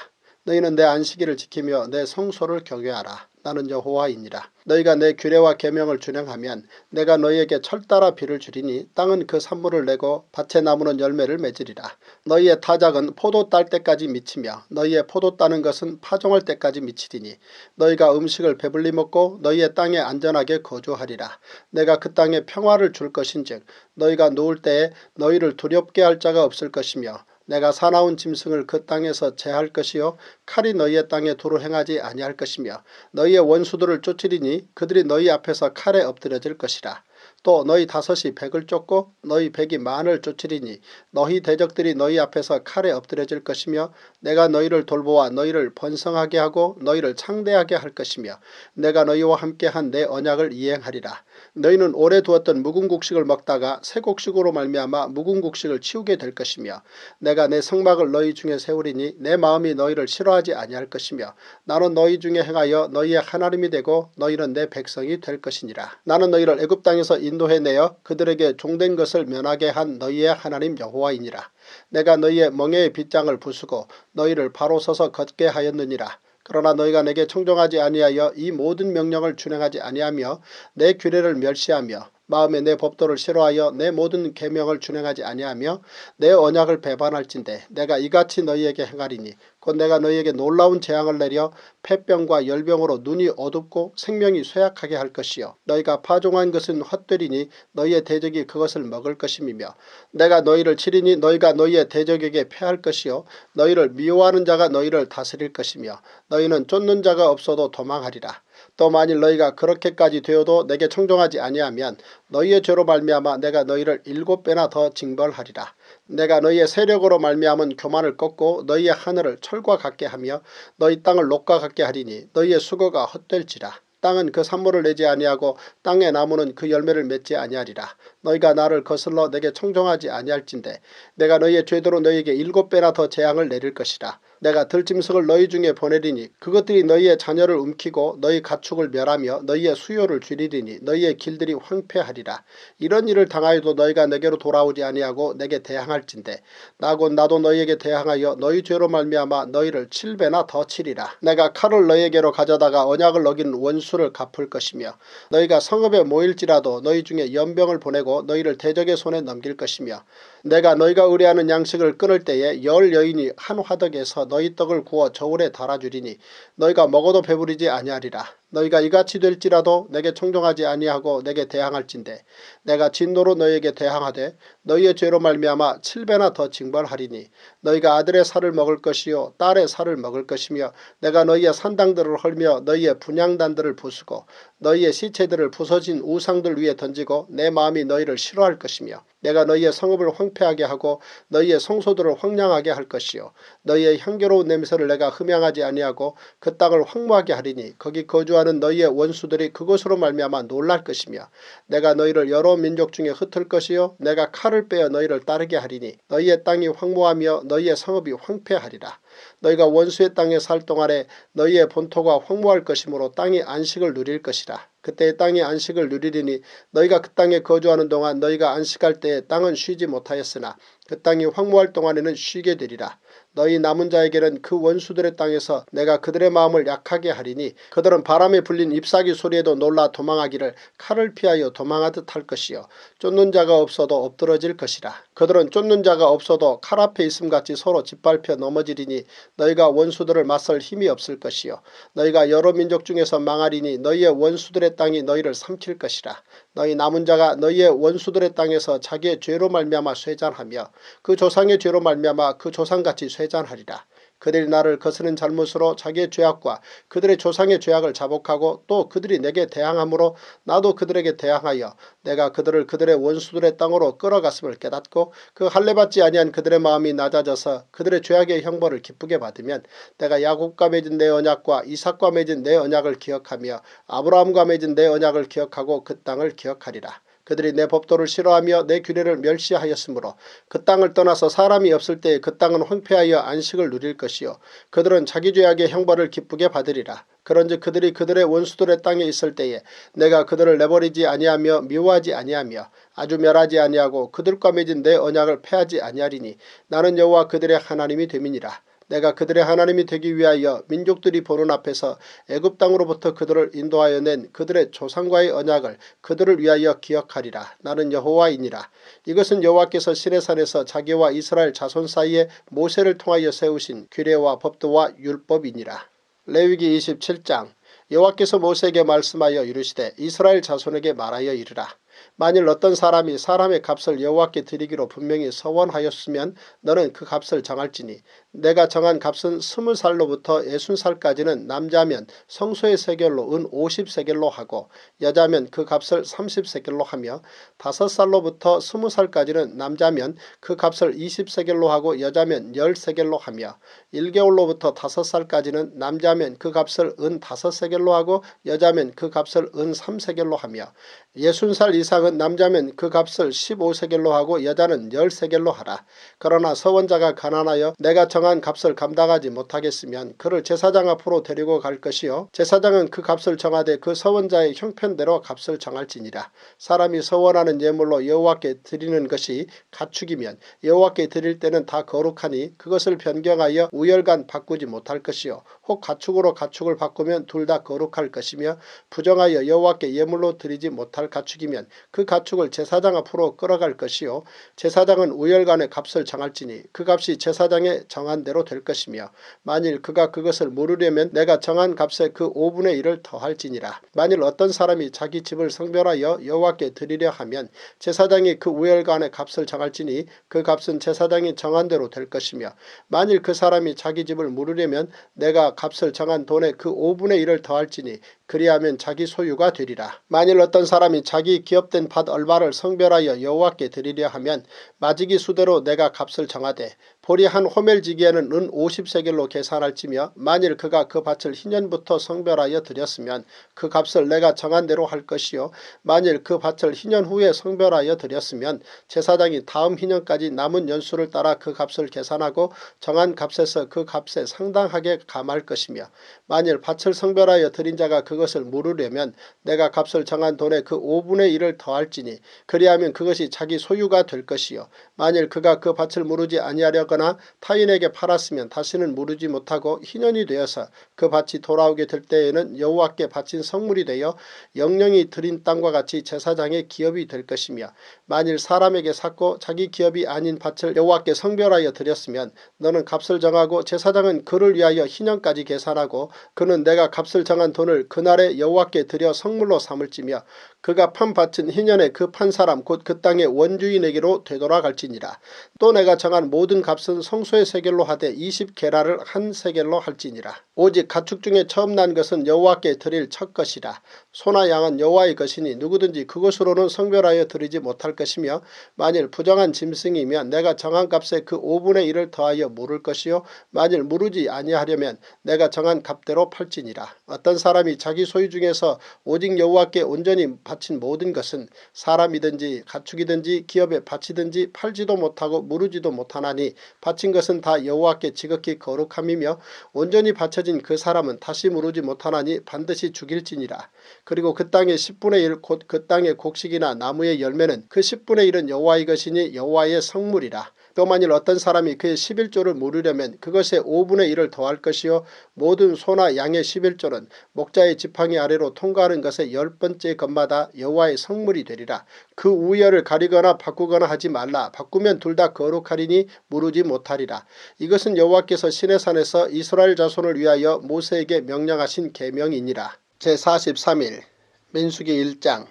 너희는 내 안식일을 지키며 내 성소를 경외하라. 나는 여호와이니라. 너희가 내 규례와 계명을 준행하면 내가 너희에게 철따라 비를 주리니 땅은 그 산물을 내고 밭의 나무는 열매를 맺으리라. 너희의 타작은 포도 딸 때까지 미치며 너희의 포도 따는 것은 파종할 때까지 미치리니 너희가 음식을 배불리 먹고 너희의 땅에 안전하게 거주하리라. 내가 그 땅에 평화를 줄 것인즉 너희가 누울 때에 너희를 두렵게 할 자가 없을 것이며 내가 사나운 짐승을 그 땅에서 제할 것이요 칼이 너희의 땅에 도로 행하지 아니할 것이며 너희의 원수들을 쫓으리니 그들이 너희 앞에서 칼에 엎드려질 것이라. 또 너희 다섯이 백을 쫓고 너희 백이 만을 쫓으리니 너희 대적들이 너희 앞에서 칼에 엎드려질 것이며 내가 너희를 돌보아 너희를 번성하게 하고 너희를 창대하게 할 것이며 내가 너희와 함께한 내 언약을 이행하리라. 너희는 오래 두었던 묵은 곡식을 먹다가 새 곡식으로 말미암아 묵은 곡식을 치우게 될 것이며 내가 내 성막을 너희 중에 세우리니 내 마음이 너희를 싫어하지 아니할 것이며 나는 너희 중에 행하여 너희의 하나님이 되고 너희는 내 백성이 될 것이니라. 나는 너희를 애굽 땅에서 인도해내어 그들에게 종된 것을 면하게 한 너희의 하나님 여호와이니라. 내가 너희의 멍에의 빗장을 부수고 너희를 바로 서서 걷게 하였느니라. 그러나 너희가 내게 청종하지 아니하여 이 모든 명령을 준행하지 아니하며 내 규례를 멸시하며 마음에 내 법도를 싫어하여 내 모든 계명을 준행하지 아니하며 내 언약을 배반할진대 내가 이같이 너희에게 행하리니 곧 내가 너희에게 놀라운 재앙을 내려 폐병과 열병으로 눈이 어둡고 생명이 쇠약하게 할 것이요 너희가 파종한 것은 헛되리니 너희의 대적이 그것을 먹을 것임이며 내가 너희를 치리니 너희가 너희의 대적에게 패할 것이요 너희를 미워하는 자가 너희를 다스릴 것이며 너희는 쫓는 자가 없어도 도망하리라. 또 만일 너희가 그렇게까지 되어도 내게 청종하지 아니하면 너희의 죄로 말미암아 내가 너희를 7배나 더 징벌하리라. 내가 너희의 세력으로 말미암은 교만을 꺾고 너희의 하늘을 철과 같게 하며 너희 땅을 녹과 같게 하리니 너희의 수고가 헛될지라. 땅은 그 산물을 내지 아니하고 땅의 나무는 그 열매를 맺지 아니하리라. 너희가 나를 거슬러 내게 청종하지 아니할진대 내가 너희의 죄대로 너희에게 7배나 더 재앙을 내릴 것이라. 내가 들짐승을 너희 중에 보내리니 그것들이 너희의 자녀를 움키고 너희 가축을 멸하며 너희의 수요를 줄이리니 너희의 길들이 황폐하리라. 이런 일을 당하여도 너희가 내게로 돌아오지 아니하고 내게 대항할진대 나도 너희에게 대항하여 너희 죄로 말미암아 너희를 7배나 더 치리라. 내가 칼을 너희에게로 가져다가 언약을 어긴 원수를 갚을 것이며 너희가 성읍에 모일지라도 너희 중에 연병을 보내고 너희를 대적의 손에 넘길 것이며 내가 너희가 의뢰하는 양식을 끊을 때에 10 여인이 한 화덕에서 너희 떡을 구워 저울에 달아주리니 너희가 먹어도 배부르지 아니하리라. 너희가 이같이 될지라도 내게 청종하지 아니하고 내게 대항할진대 내가 진노로 너희에게 대항하되 너희의 죄로 말미암아 7배나 더 징벌하리니 너희가 아들의 살을 먹을 것이요 딸의 살을 먹을 것이며 내가 너희의 산당들을 헐며 너희의 분향단들을 부수고 너희의 시체들을 부서진 우상들 위에 던지고 내 마음이 너희를 싫어할 것이며 내가 너희의 성읍을 황폐하게 하고 너희의 성소들을 황량하게 할 것이요 너희의 향기로운 냄새를 내가 흠양하지 아니하고 그 땅을 황무하게 하리니 거기 거주하는 너희의 원수들이 그것으로 말미암아 놀랄 것이며 내가 너희를 여러 민족 중에 흩을 것이요 내가 칼을 빼어 너희를 따르게 하리니 너희의 땅이 황무하며 너희의 성읍이 황폐하리라. 너희가 원수의 땅에 살 동안에 너희의 본토가 황무할 것이므로 땅이 안식을 누릴 것이라. 그때 땅이 안식을 누리리니 너희가 그 땅에 거주하는 동안 너희가 안식할 때에 땅은 쉬지 못하였으나 그 땅이 황무할 동안에는 쉬게 되리라. 너희 남은 자에게는 그 원수들의 땅에서 내가 그들의 마음을 약하게 하리니 그들은 바람에 불린 잎사귀 소리에도 놀라 도망하기를 칼을 피하여 도망하듯 할 것이요 쫓는 자가 없어도 엎드러질 것이라. 그들은 쫓는 자가 없어도 칼 앞에 있음같이 서로 짓밟혀 넘어지리니 너희가 원수들을 맞설 힘이 없을 것이요 너희가 여러 민족 중에서 망하리니 너희의 원수들의 땅이 너희를 삼킬 것이라. 너희 남은 자가 너희의 원수들의 땅에서 자기의 죄로 말미암아 쇠잔하며 그 조상의 죄로 말미암아 그 조상같이 쇠잔하리라. 그들이 나를 거스른 잘못으로 자기의 죄악과 그들의 조상의 죄악을 자복하고 또 그들이 내게 대항함으로 나도 그들에게 대항하여 내가 그들을 그들의 원수들의 땅으로 끌어갔음을 깨닫고 그 할례받지 아니한 그들의 마음이 낮아져서 그들의 죄악의 형벌을 기쁘게 받으면 내가 야곱과 맺은 내 언약과 이삭과 맺은 내 언약을 기억하며 아브라함과 맺은 내 언약을 기억하고 그 땅을 기억하리라. 그들이 내 법도를 싫어하며 내 규례를 멸시하였으므로 그 땅을 떠나서 사람이 없을 때에 그 땅은 황폐하여 안식을 누릴 것이요 그들은 자기 죄악의 형벌을 기쁘게 받으리라. 그런즉 그들이 그들의 원수들의 땅에 있을 때에 내가 그들을 내버리지 아니하며 미워하지 아니하며 아주 멸하지 아니하고 그들과 맺은 내 언약을 폐하지 아니하리니 나는 여호와 그들의 하나님이 됨이니라. 내가 그들의 하나님이 되기 위하여 민족들이 보는 앞에서 애굽 땅으로부터 그들을 인도하여 낸 그들의 조상과의 언약을 그들을 위하여 기억하리라. 나는 여호와이니라. 이것은 여호와께서 시내산에서 자기와 이스라엘 자손 사이에 모세를 통하여 세우신 규례와 법도와 율법이니라. 레위기 27장. 여호와께서 모세에게 말씀하여 이르시되 이스라엘 자손에게 말하여 이르라. 만일 어떤 사람이 사람의 값을 여호와께 드리기로 분명히 서원하였으면 너는 그 값을 정할지니 내가 정한 값은 20살로부터 60살까지는 남자면 성소의 세겔로 은 50세겔로 하고 여자면 그 값을 30세겔로 하며 5살로부터 20살까지는 남자면 그 값을 20세겔로 하고 여자면 10세겔로 하며 1개월로부터 5살까지는 남자면 그 값을 은 5세겔로 하고 여자면 그 값을 은 3세겔로 하며 60살 이상은 남자면 그 값을 15세겔로 하고 여자는 10세겔로 하라. 그러나 서원자가 가난하여 내가 정한 값을 감당하지 못하겠으면 그를 제사장 앞으로 데리고 갈 것이요 제사장은 그 값을 정하되 그 서원자의 형편대로 값을 정할지니라. 사람이 서원하는 예물로 여호와께 드리는 것이 가축이면 여호와께 드릴 때는 다 거룩하니 그것을 변경하여 우열간 바꾸지 못할 것이요 혹 가축으로 가축을 바꾸면 둘 다 거룩할 것이며 부정하여 여호와께 예물로 드리지 못할 가축이면 그 가축을 제사장 앞으로 끌어갈 것이요 제사장은 우열간의 값을 정할지니 그 값이 제사장의 정한 대로 될 것이며 만일 그가 그것을 물으려면 내가 정한 값에 그 5분의 1을 더할지니라. 만일 어떤 사람이 자기 집을 성별하여 여호와께 드리려 하면 제사장이 그 우열간의 값을 정할지니 그 값은 제사장이 정한 대로 될 것이며 만일 그 사람이 자기 집을 물으려면 내가 값을 정한 돈의 그 5분의 1을 더할지니 그리하면 자기 소유가 되리라. 만일 어떤 사람이 자기 기업된 밭 얼마를 성별하여 여호와께 드리려 하면 마지기 수대로 내가 값을 정하되 보리 한 호멜지기에는 은 50세겔로 계산할지며 만일 그가 그 밭을 희년부터 성별하여 드렸으면 그 값을 내가 정한 대로 할 것이요 만일 그 밭을 희년 후에 성별하여 드렸으면 제사장이 다음 희년까지 남은 연수를 따라 그 값을 계산하고 정한 값에서 그 값에 상당하게 감할 것이며 만일 밭을 성별하여 드린 자가 그것을 물으려면 내가 값을 정한 돈의 그 5분의 1을 더할지니 그리하면 그것이 자기 소유가 될 것이요 만일 그가 그 밭을 무르지 아니하려거나 타인에게 팔았으면 다시는 무르지 못하고 희년이 되어서 그 밭이 돌아오게 될 때에는 여호와께 바친 성물이 되어 영령이 드린 땅과 같이 제사장의 기업이 될 것이며 만일 사람에게 샀고 자기 기업이 아닌 밭을 여호와께 성별하여 드렸으면 너는 값을 정하고 제사장은 그를 위하여 희년까지 계산하고 그는 내가 값을 정한 돈을 그날에 여호와께 드려 성물로 삼을지며 그가 판 밭은 희년에 그 판 사람 곧 그 땅의 원주인에게로 되돌아갈지니라. 또 내가 정한 모든 값은 성소의 세겔로 하되 20게라를 한 세겔로 할지니라. 오직 가축 중에 처음 난 것은 여호와께 드릴 첫 것이라. 소나 양은 여호와의 것이니 누구든지 그것으로는 성별하여 드리지 못할 것이며 만일 부정한 짐승이면 내가 정한 값에 그 5분의 1을 더하여 물을 것이요 만일 물으지 아니하려면 내가 정한 값대로 팔지니라. 어떤 사람이 자기 소유 중에서 오직 여호와께 온전히 바친 모든 것은 사람이든지 가축이든지 기업에 바치든지 팔지도 못하고 무르지도 못하나니 바친 것은 다 여호와께 지극히 거룩함이며 온전히 바쳐진 그 사람은 다시 무르지 못하나니 반드시 죽일지니라. 그리고 그 땅의 10분의 1 곧 그 땅의 곡식이나 나무의 열매는 그 10분의 1은 여호와의 것이니 여호와의 성물이라. 또 만일 어떤 사람이 그의 11조를 물으려면 그것의 5분의 1을 더할 것이요 모든 소나 양의 11조는 목자의 지팡이 아래로 통과하는 것의 10번째 것마다 여호와의 성물이 되리라. 그 우열을 가리거나 바꾸거나 하지 말라. 바꾸면 둘 다 거룩하리니 무르지 못하리라. 이것은 여호와께서 시내산에서 이스라엘 자손을 위하여 모세에게 명령하신 계명이니라. 제43일 민수기 1장.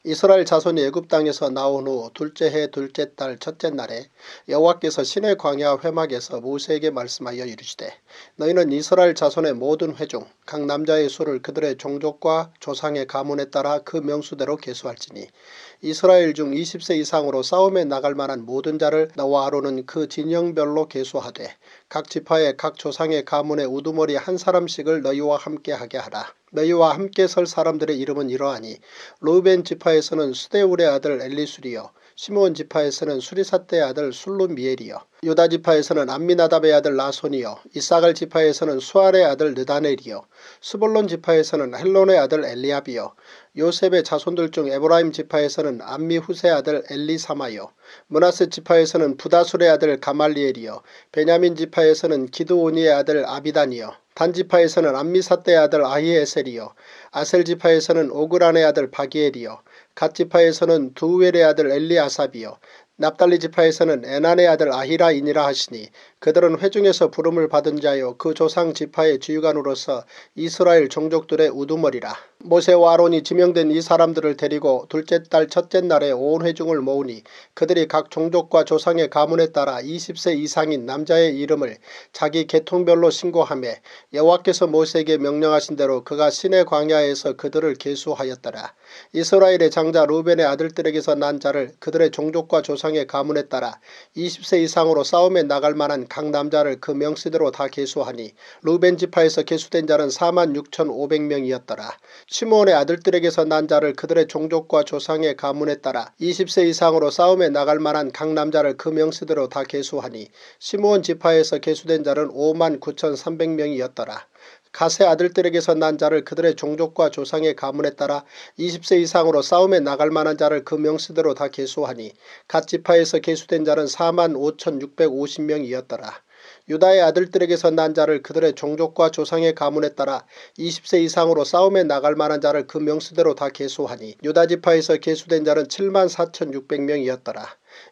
이스라엘 자손이 애굽 땅에서 나온 후 둘째 해 둘째 달 첫째 날에 여호와께서 시내 광야 회막에서 모세에게 말씀하여 이르시되 너희는 이스라엘 자손의 모든 회 중 각 남자의 수를 그들의 종족과 조상의 가문에 따라 그 명수대로 계수할지니 이스라엘 중 20세 이상으로 싸움에 나갈 만한 모든 자를 너와 아론은 그 진영별로 계수하되 각 지파의 각 조상의 가문의 우두머리 한 사람씩을 너희와 함께 하게 하라. 너희와 함께 설 사람들의 이름은 이러하니 르우벤 지파에서는 수데울의 아들 엘리술이요 시므온 지파에서는 수리삿대의 아들 술루미엘이요 유다 지파에서는 암미나답의 아들 나손이요 이사갈 지파에서는 수알의 아들 느다넬이요 스볼론 지파에서는 헬론의 아들 엘리압이요 요셉의 자손들 중 에브라임 지파에서는 암미후세의 아들 엘리사마요 므낫세 지파에서는 부다술의 아들 가말리엘이요 베냐민 지파에서는 기드오니의 아들 아비단이요 단 지파에서는 암미삿대의 아들 아히에셀이요 아셀 지파에서는 오그란의 아들 바기엘이요 갓 지파에서는 두우엘의 아들 엘리아삽이요 납달리 지파에서는 에난의 아들 아히라이니라 하시니 그들은 회중에서 부름을 받은 자요 그 조상 지파의 지휘관으로서 이스라엘 종족들의 우두머리라. 모세와 아론이 지명된 이 사람들을 데리고 둘째 달 첫째 날에 온 회중을 모으니 그들이 각 종족과 조상의 가문에 따라 20세 이상인 남자의 이름을 자기 계통별로 신고하며 여호와께서 모세에게 명령하신 대로 그가 시내 광야에서 그들을 계수하였더라. 이스라엘의 장자 루벤의 아들들에게서 난 자를 그들의 종족과 조상의 가문에 따라 20세 이상으로 싸움에 나갈 만한 각 남자를 그 명수대로 다 계수하니 루벤 지파에서 계수된 자는 46,500명이었더라. 시므온의 아들들에게서 난 자를 그들의 종족과 조상의 가문에 따라 20세 이상으로 싸움에 나갈 만한 각 남자를 그 명수대로 다 계수하니 시므온 지파에서 계수된 자는 59,300명이었더라. 갓의 아들들에게서 난 자를 그들의 종족과 조상의 가문에 따라 20세 이상으로 싸움에 나갈 만한 자를 그 명수대로 다 계수하니 갓 지파에서 계수된 자는 45,650명이었더라. 유다의 아들들에게서 난 자를 그들의 종족과 조상의 가문에 따라 20세 이상으로 싸움에 나갈 만한 자를 그 명수대로 다 계수하니 유다 지파에서 계수된 자는 74,600명이었더라.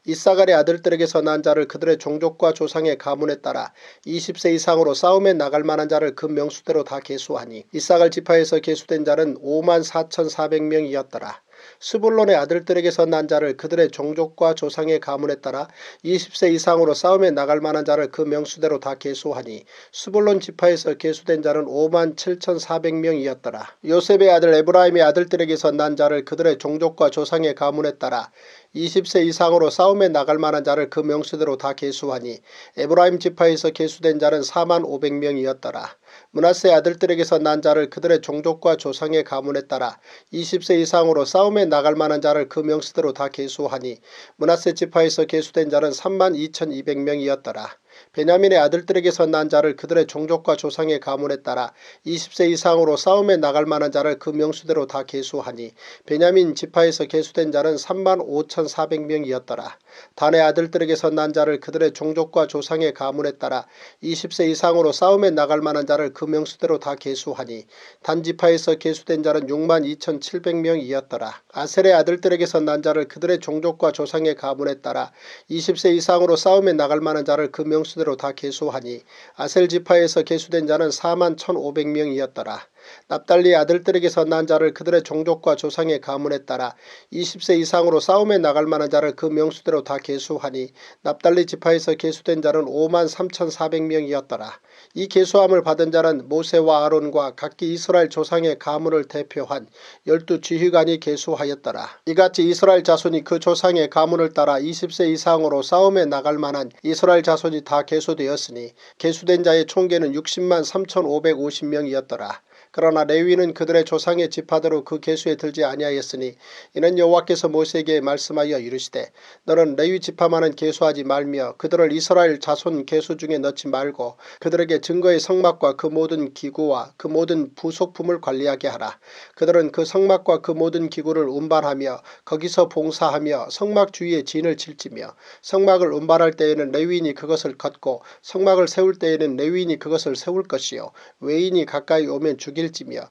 이사갈의 아들들에게서 난 자를 그들의 종족과 조상의 가문에 따라 20세 이상으로 싸움에 나갈 만한 자를 그 명수대로 다 계수하니 이사갈 지파에서 계수된 자는 54,400명이었더라. 스불론의 아들들에게서 난 자를 그들의 종족과 조상의 가문에 따라 20세 이상으로 싸움에 나갈 만한 자를 그 명수대로 다 계수하니 스불론 지파에서 계수된 자는 57,400명이었더라. 요셉의 아들 에브라임의 아들들에게서 난 자를 그들의 종족과 조상의 가문에 따라 20세 이상으로 싸움에 나갈 만한 자를 그 명수대로 다 계수하니 에브라임 지파에서 계수된 자는 45,500명이었더라. 므낫세의 아들들에게서 난 자를 그들의 종족과 조상의 가문에 따라 20세 이상으로 싸움에 나갈 만한 자를 그 명수대로 다 계수하니 므낫세 지파에서 계수된 자는 32,200명이었더라. 베냐민의 아들들에게서 난 자를 그들의 종족과 조상의 가문에 따라 20세 이상으로 싸움에 나갈 만한 자를 그 명수대로 다 계수하니 베냐민 지파에서 계수된 자는 35,400명이었더라. 단의 아들들에게서 난 자를 그들의 종족과 조상의 가문에 따라 20세 이상으로 싸움에 나갈 만한 자를 그 명수대로 다 계수하니 단 지파에서 계수된 자는 62,700명이었더라. 아셀의 아들들에게서 난 자를 그들의 종족과 조상의 가문에 따라 20세 이상으로 싸움에 나갈 만한 자를 그 명수대로 다 계수하니 아셀 지파에서 계수된 자는 41,500명이었더라. 납달리 아들들에게서 난 자를 그들의 종족과 조상의 가문에 따라 20세 이상으로 싸움에 나갈 만한 자를 그 명수대로 다 계수하니 납달리 지파에서 계수된 자는 53,400명이었더라. 이 계수함을 받은 자는 모세와 아론과 각기 이스라엘 조상의 가문을 대표한 12 지휘관이 계수하였더라. 이같이 이스라엘 자손이 그 조상의 가문을 따라 20세 이상으로 싸움에 나갈 만한 이스라엘 자손이 다 계수되었으니 계수된 자의 총계는 603,550명이었더라. 그러나 레위는 그들의 조상의 지파대로 그 계수에 들지 아니하였으니 이는 여호와께서 모세에게 말씀하여 이르시되 너는 레위 지파만은 계수하지 말며 그들을 이스라엘 자손 계수 중에 넣지 말고 그들에게 증거의 성막과 그 모든 기구와 그 모든 부속품을 관리하게 하라. 그들은 그 성막과 그 모든 기구를 운반하며 거기서 봉사하며 성막 주위에 진을 칠지며 성막을 운반할 때에는 레위인이 그것을 걷고 성막을 세울 때에는 레위인이 그것을 세울 것이요 외인이 가까이 오면 죽일지며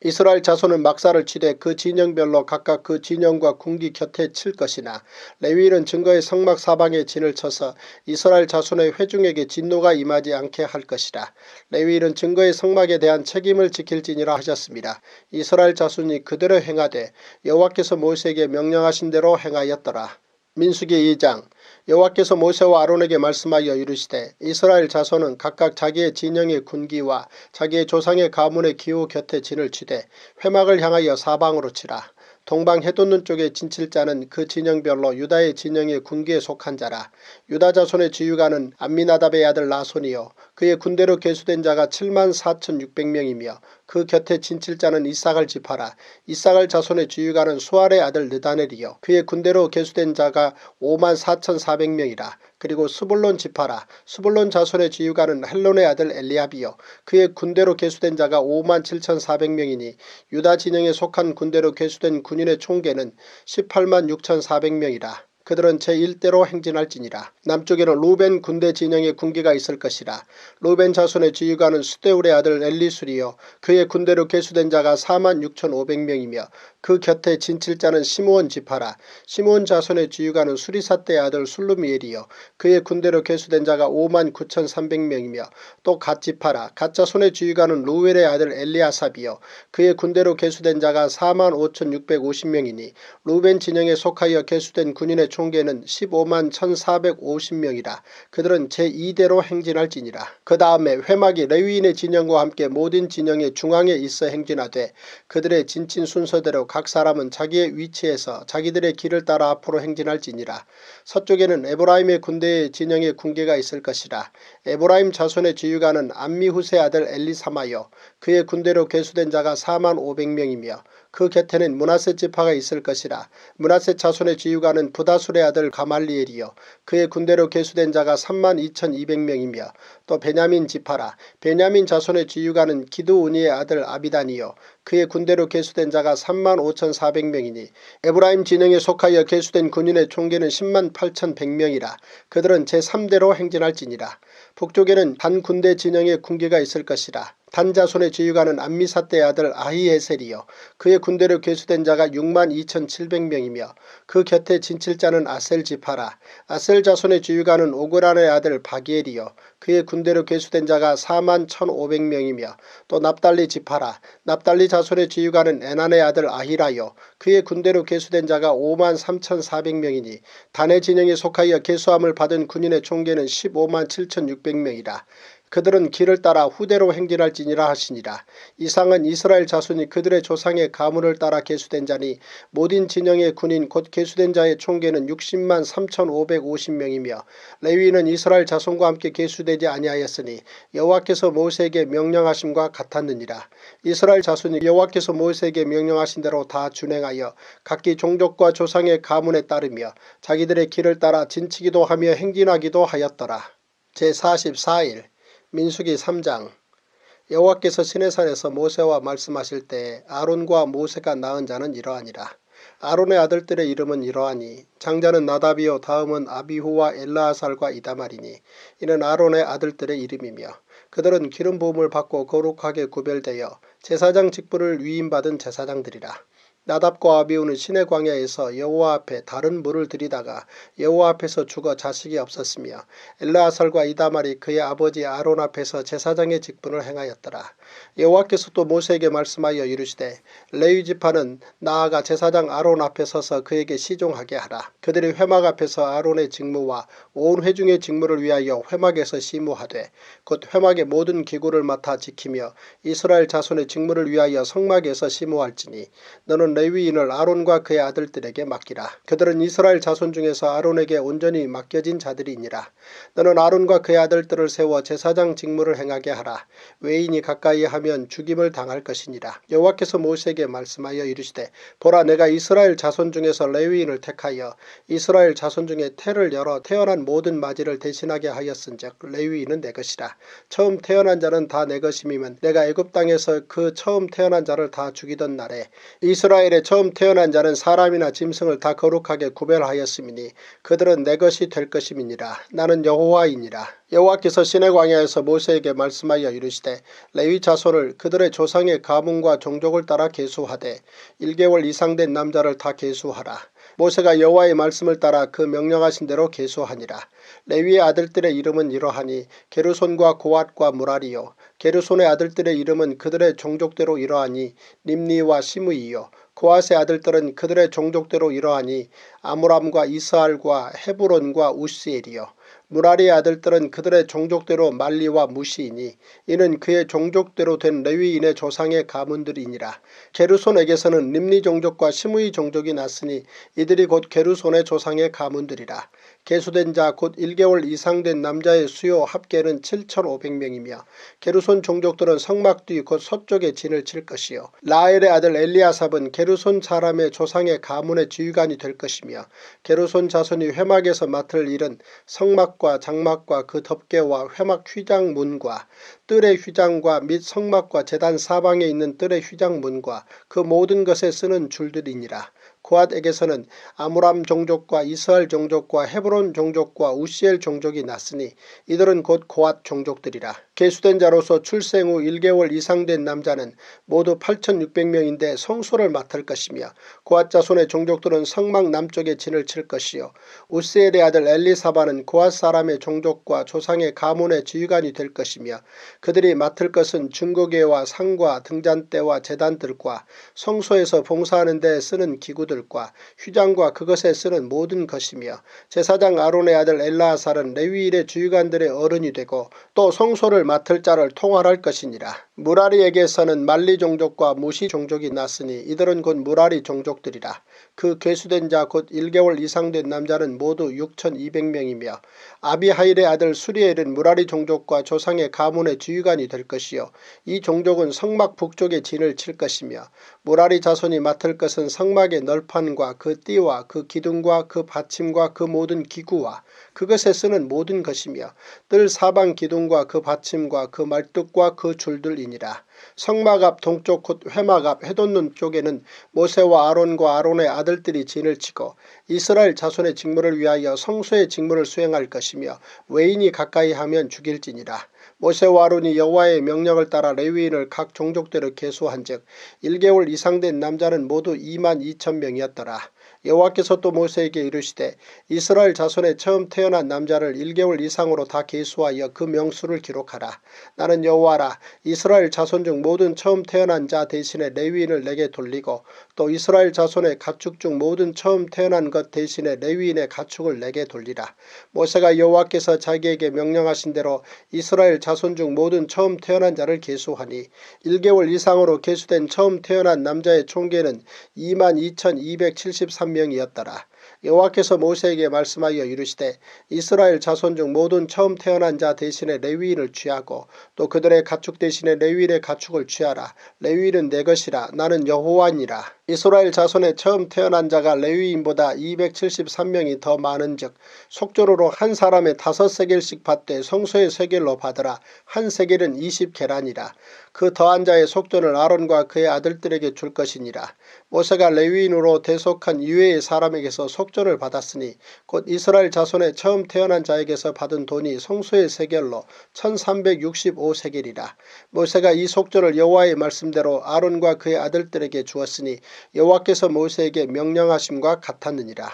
이스라엘 자손은 막사를 치되 그 진영별로 각각 그 진영과 궁기 곁에 칠 것이나 레위인은 증거의 성막 사방에 진을 쳐서 이스라엘 자손의 회중에게 진노가 임하지 않게 할 것이라. 레위인은 증거의 성막에 대한 책임을 지킬지니라 하셨습니다. 이스라엘 자손이 그대로 행하되 여호와께서 모세에게 명령하신 대로 행하였더라. 민수기 2장. 여호와께서 모세와 아론에게 말씀하여 이르시되 이스라엘 자손은 각각 자기의 진영의 군기와 자기의 조상의 가문의 기호 곁에 진을 치되 회막을 향하여 사방으로 치라. 동방 해돋는 쪽에 진칠 자는 그 진영별로 유다의 진영의 군기에 속한 자라. 유다 자손의 지휘관은 암미나답의 아들 나손이요 그의 군대로 계수된 자가 74,600명이며 그 곁에 진칠 자는 이사갈 지파라. 이사갈 자손의 지휘관은 수알의 아들 느다넬이요 그의 군대로 계수된 자가 54,400명이라. 그리고 스불론 지파라. 스불론 자손의 지휘관은 헬론의 아들 엘리압이요 그의 군대로 계수된 자가 57,400명이니 유다 진영에 속한 군대로 계수된 군인의 총계는 186,400명이라. 그들은 제1대로 행진할지니라. 남쪽에는 루벤 군대 진영의 군기가 있을 것이라. 루벤 자손의 지휘관은 수데울의 아들 엘리술이요 그의 군대로 계수된 자가 46,500명이며 그 곁에 진칠자는 시므온 지파라. 시므온 자손의 지휘관은 수리사떼의 아들 술루미엘이요 그의 군대로 계수된 자가 59,300명이며 또 갓지파라. 갓자손의 지휘관은 루엘의 아들 엘리아삽이요 그의 군대로 계수된 자가 45,650명이니 루벤 진영에 속하여 계수된 군인의 총계는 151,450명이라. 그들은 제2대로 행진할지니라. 그 다음에 회막이 레위인의 진영과 함께 모든 진영의 중앙에 있어 행진하되 그들의 진친 순서대로 각 사람은 자기의 위치에서 자기들의 길을 따라 앞으로 행진할지니라. 서쪽에는 에브라임의 군대의 진영의 군계가 있을 것이라. 에브라임 자손의 지휘관은 암미후스의 아들 엘리사마요 그의 군대로 계수된 자가 45,500명이며 그 곁에는 므낫세 지파가 있을 것이라. 므낫세 자손의 지휘관은 부다술의 아들 가말리엘이요 그의 군대로 계수된 자가 32,200명이며 또 베냐민 지파라. 베냐민 자손의 지휘관은 기드우니의 아들 아비단이요 그의 군대로 계수된 자가 35,400명이니 에브라임 진영에 속하여 계수된 군인의 총계는 108,100명이라. 그들은 제3대로 행진할지니라. 북쪽에는 단 군대 진영의 군기가 있을 것이라. 단 자손의 지휘관은 암미사떼의 아들 아히에셀이요 그의 군대로 계수된 자가 62,700명이며 그 곁에 진칠자는 아셀 지파라. 아셀 자손의 지휘관은 오그란의 아들 바기엘이요 그의 군대로 계수된 자가 41,500명이며 또 납달리 지파라. 납달리 자손의 지휘관은 에난의 아들 아히라요 그의 군대로 계수된 자가 53,400명이니 단의 진영에 속하여 계수함을 받은 군인의 총계는 157,600명이라. 그들은 길을 따라 후대로 행진할지니라 하시니라. 이상은 이스라엘 자손이 그들의 조상의 가문을 따라 계수된 자니 모든 진영의 군인 곧 계수된 자의 총계는 603,550명이며 레위인은 이스라엘 자손과 함께 계수되지 아니하였으니 여호와께서 모세에게 명령하심과 같았느니라. 이스라엘 자손이 여호와께서 모세에게 명령하신 대로 다 준행하여 각기 종족과 조상의 가문에 따르며 자기들의 길을 따라 진치기도 하며 행진하기도 하였더라. 제44일 민수기 3장. 여호와께서 시내산에서 모세와 말씀하실 때 아론과 모세가 낳은 자는 이러하니라. 아론의 아들들의 이름은 이러하니 장자는 나답이요 다음은 아비후와 엘라아살과 이다말이니 이는 아론의 아들들의 이름이며 그들은 기름 부음을 받고 거룩하게 구별되어 제사장 직분을 위임받은 제사장들이라. 나답과 아비후는 시내 광야에서 여호와 앞에 다른 물을 들이다가 여호와 앞에서 죽어 자식이 없었으며 엘라아살과 이다말이 그의 아버지 아론 앞에서 제사장의 직분을 행하였더라. 여호와께서 또 모세에게 말씀하여 이르시되 레위 지파는 나아가 제사장 아론 앞에 서서 그에게 시종하게 하라. 그들이 회막 앞에서 아론의 직무와 온 회중의 직무를 위하여 회막에서 시무하되 곧 회막의 모든 기구를 맡아 지키며 이스라엘 자손의 직무를 위하여 성막에서 시무할지니 너는 레위인을 아론과 그의 아들들에게 맡기라. 그들은 이스라엘 자손 중에서 아론에게 온전히 맡겨진 자들이니라. 너는 아론과 그의 아들들을 세워 제사장 직무를 행하게 하라. 외인이 가까이 하면 죽임을 당할 것이니라. 여호와께서 모세에게 말씀하여 이르시되 보라 내가 이스라엘 자손 중에서 레위인을 택하여 이스라엘 자손 중에 태를 열어 태어난 모든 마지를 대신하게 하였은즉 레위인은 내 것이라. 처음 태어난 자는 다 내 것임이면 내가 애굽 땅에서 그 처음 태어난 자를 다 죽이던 날에 이스라엘의 처음 태어난 자는 사람이나 짐승을 다 거룩하게 구별하였음이니 그들은 내 것이 될 것임이니라. 나는 여호와이니라. 여호와께서 시내 광야에서 모세에게 말씀하여 이르시되 레위 자손을 그들의 조상의 가문과 종족을 따라 계수하되 1개월 이상 된 남자를 다 계수하라. 모세가 여호와의 말씀을 따라 그 명령하신 대로 계수하니라. 레위의 아들들의 이름은 이러하니 게르손과 고앗과 무라리요 게르손의 아들들의 이름은 그들의 종족대로 이러하니 림니와 시므이요 고앗의 아들들은 그들의 종족대로 이러하니 아므람과 이스알과 헤브론과 우시엘이요 무라리의 아들들은 그들의 종족대로 말리와 무시이니 이는 그의 종족대로 된 레위인의 조상의 가문들이니라. 게르손에게서는 림니 종족과 시므이 종족이 났으니 이들이 곧 게르손의 조상의 가문들이라. 계수된 자 곧 1개월 이상 된 남자의 수요 합계는 7,500명이며 게르손 종족들은 성막 뒤 곧 서쪽에 진을 칠 것이요 라엘의 아들 엘리아삽은 게르손 사람의 조상의 가문의 지휘관이 될 것이며 게르손 자손이 회막에서 맡을 일은 성막과 장막과 그 덮개와 회막 휘장문과 뜰의 휘장과 및 성막과 제단 사방에 있는 뜰의 휘장문과 그 모든 것에 쓰는 줄들이니라. 고앗에게서는 아므람 종족과 이스라엘 종족과 헤브론 종족과 우시엘 종족이 났으니 이들은 곧 고앗 종족들이라. 계수된 자로서 출생 후 1개월 이상 된 남자는 모두 8,600명인데 성소를 맡을 것이며 고앗 자손의 종족들은 성막 남쪽에 진을 칠 것이요 우스엘의 아들 엘리사바는 고앗 사람의 종족과 조상의 가문의 지휘관이 될 것이며 그들이 맡을 것은 증거궤와 상과 등잔대와 제단들과 성소에서 봉사하는 데 쓰는 기구들과 휘장과 그것에 쓰는 모든 것이며 제사장 아론의 아들 엘라아살은 레위일의 지휘관들의 어른이 되고 또 성소를 맡을 자를 통할할 것이니라. 무라리에게서는 말리 종족과 무시 종족이 났으니 이들은 곧 무라리 종족들이라. 그 괴수된 자 곧 1개월 이상 된 남자는 모두 6,200명이며 아비하일의 아들 수리엘은 무라리 종족과 조상의 가문의 지휘관이 될 것이요 이 종족은 성막 북쪽에 진을 칠 것이며 무라리 자손이 맡을 것은 성막의 널판과 그 띠와 그 기둥과 그 받침과 그 모든 기구와 그것에 쓰는 모든 것이며 뜰 사방 기둥과 그 받침과 그 말뚝과 그 줄들이니라. 성막 앞 동쪽 곧 회막 앞 해돋는 쪽에는 모세와 아론과 아론의 아들들이 진을 치고 이스라엘 자손의 직무를 위하여 성소의 직무를 수행할 것이며 외인이 가까이 하면 죽일지니라. 모세와 아론이 여호와의 명령을 따라 레위인을 각 종족대로 계수한즉 1개월 이상 된 남자는 모두 22,000명이었더라. 여호와께서 또 모세에게 이르시되 이스라엘 자손의 처음 태어난 남자를 1개월 이상으로 다 계수하여 그 명수를 기록하라. 나는 여호와라. 이스라엘 자손 중 모든 처음 태어난 자 대신에 레위인을 내게 돌리고 또 이스라엘 자손의 가축 중 모든 처음 태어난 것 대신에 레위인의 가축을 내게 돌리라. 모세가 여호와께서 자기에게 명령하신 대로 이스라엘 자손 중 모든 처음 태어난 자를 계수하니 1개월 이상으로 계수된 처음 태어난 남자의 총계는 22,273명이었더라. 여호와께서 모세에게 말씀하여 이르시되 이스라엘 자손 중 모든 처음 태어난 자 대신에 레위인을 취하고 또 그들의 가축 대신에 레위인의 가축을 취하라. 레위인은 내 것이라. 나는 여호와니라. 이스라엘 자손의 처음 태어난 자가 레위인보다 273명이 더 많은즉 속죄로로 한 사람의 5세겔씩 받되 성소의 세겔로 받으라. 한 세겔은 20계란이라. 그 더한 자의 속전을 아론과 그의 아들들에게 줄 것이니라. 모세가 레위인으로 대속한 이외의 사람에게서 속전을 받았으니 곧 이스라엘 자손의 처음 태어난 자에게서 받은 돈이 성소의 세겔로 1365세겔이라. 모세가 이 속전을 여호와의 말씀대로 아론과 그의 아들들에게 주었으니 여호와께서 모세에게 명령하심과 같았느니라.